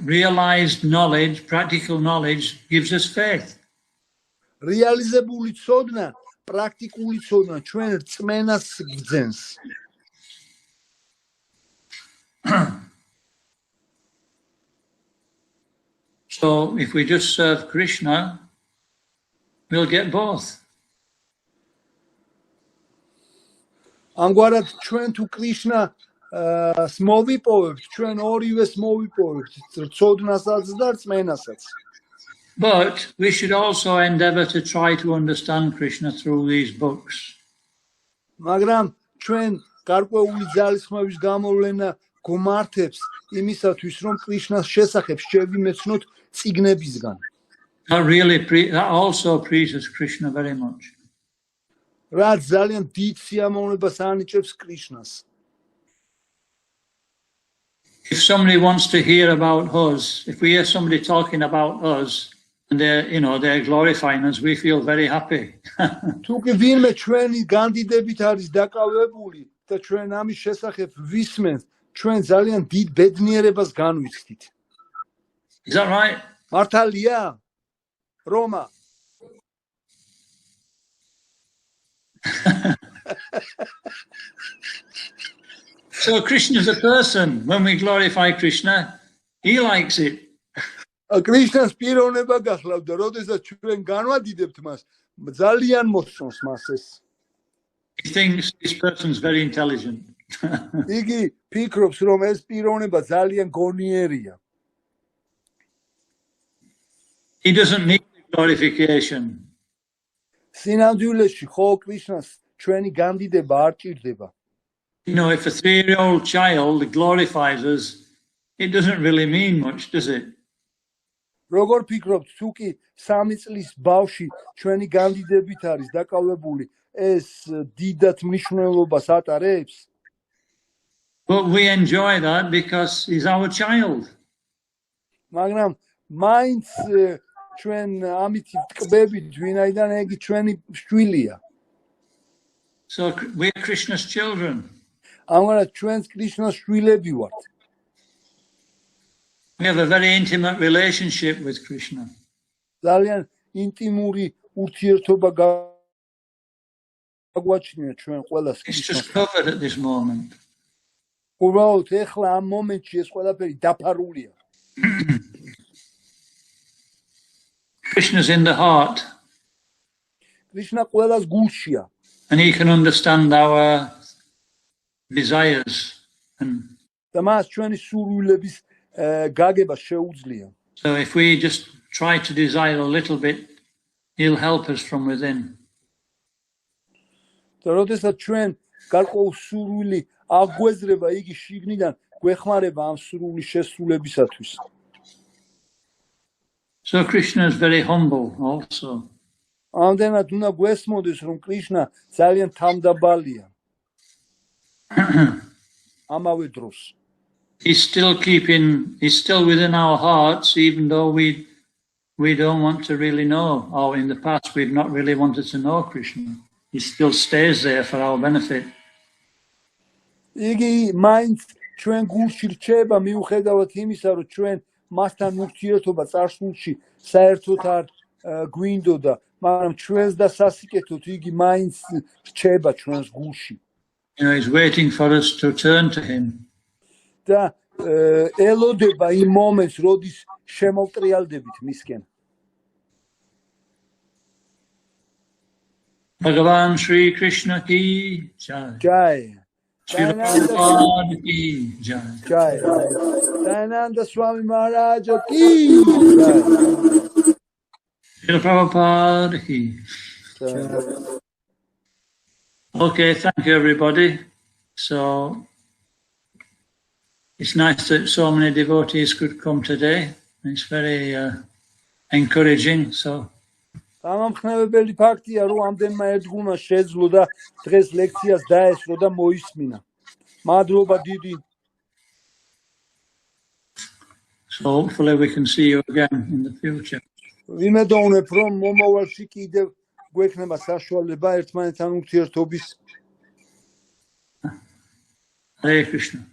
Realized knowledge, practical knowledge gives us faith. რეალიზებული ცოდნა, პრაქტიკული ცოდნა ჩვენ რწმენას გძენს. So if we just serve Krishna, we'll get both. ამგვარად ჩვენ თუ კრიშნა მოვიპოვებთ, ჩვენ ორივეს მოვიპოვებთ, რწოდნასაც და რწმენასაც. But we should also endeavor to try to understand Krishna through these books. მაგრამ ჩვენ გარკვეული ძალისხმევის გამოვლენა გმართებს იმისათვის, რომ კრიშნას შესახებ შევიმეცნოთ წიგნებისგან. That also pleases Krishna very much. რაც ძალიან დიდ სიამოვნებას ანიჭებს კრიშნას. If somebody wants to hear about us, if we hear somebody talking about us, and they're glorifying us, we feel very happy. თუ კი ვინმე ჩვენი განდიდებით არის დაკავებული და ჩვენ ამის შესახებ ვისმენთ, ჩვენ ძალიან დიდ ბედნიერებას განვიცდით. Is that right? მართალია? რომა? So Krishna is a person. When we glorify Krishna, he likes it. კრიშნას პიროვნება გახლავთ და როდესაც ჩვენ განვადიდებთ მას, ძალიან მოსწონს მას ეს. He thinks this person's very intelligent. იგი ფიქრობს, რომ ეს პიროვნება ძალიან გონიერია. He doesn't need glorification. სინამდვილეში ხო კრიშნას ჩვენი განდიდება არ ჭირდება. If a 3-year-old child glorifies us, it doesn't really mean much, does it? როგორ ფიქრობთ, თუ კი 3 წლის ბავშვი ჩვენი განდიდებით არის დაკავებული, ეს დიდად მნიშვნელობას ატარებს? But we enjoy that because he's our child. მაგრამ მაინც ჩვენ ამით ვტკბებით, ვინაიდან იგი ჩვენი შვილია. So we're Krishna's children. ამგვარად ჩვენს კრიშნას შვილები ვართ. We have a very intimate relationship with Krishna. ძალიან ინტიმური ურთიერთობა გაგვაჩნია ჩვენ ყველას It's კრიშნას. just covered at this moment. უბრალოდ ეხლა ამ მომენტში ეს ყველაფერი დაფარულია. Krishna's in the heart. კრიშნა ყველას გულშია. And he can understand our desires. And და მას ჩვენი სურვილების გაგება შეუძლია. so if we just try to desire a little bit, he'll help us from within. და როდესაც ჩვენ გარკვეულ სურვილი აგვეძრება, იგი შიგნიდან გვეხმარება ამ სურვილის შესრულებისათვის. So Krishna is very humble also. ამდენად უნდა გვესმოდეს, რომ კრიშნა ძალიან თამდაბალია. ამავე დროს. He's still within our hearts, even though we don't want to really know, or in the past we've not really wanted to know Krishna. He still stays there for our benefit. იგი მაინც ჩვენ გულში რჩება, მიუხედავად იმისა, რომ ჩვენ მასთან ურთიერთობა წარსულში საერთოდ არ გვინდოდა, მაგრამ ჩვენს და სასიკეთოდ იგი მაინც რჩება ჩვენს გულში. He's waiting for us to turn to him. და ელოდება იმ მომენტს, როდის შემოვტრიალდებით მისკენ. Bhagavan Shri Krishna ki jai. Jai. Prabhupada ki jai. Jai. Dayanananda Swami Maharaj ki jai. Prabhupada ki jai. Okay, thank you everybody. So it's nice that so many devotees could come today. It's very encouraging. So გამამხნევებელი ფაქტია, რომ ამდენმა ერთგულმა შეძლო და დღეს ლექციას დაესწრო და მოისმინა. მადლობა დიდი. So hopefully we can see you again in the future. ვიმედოვნებ, რომ მომავალში კიდევ გვექნება საშუალება ერთმანეთთან ურთიერთობის. Hare Krishna.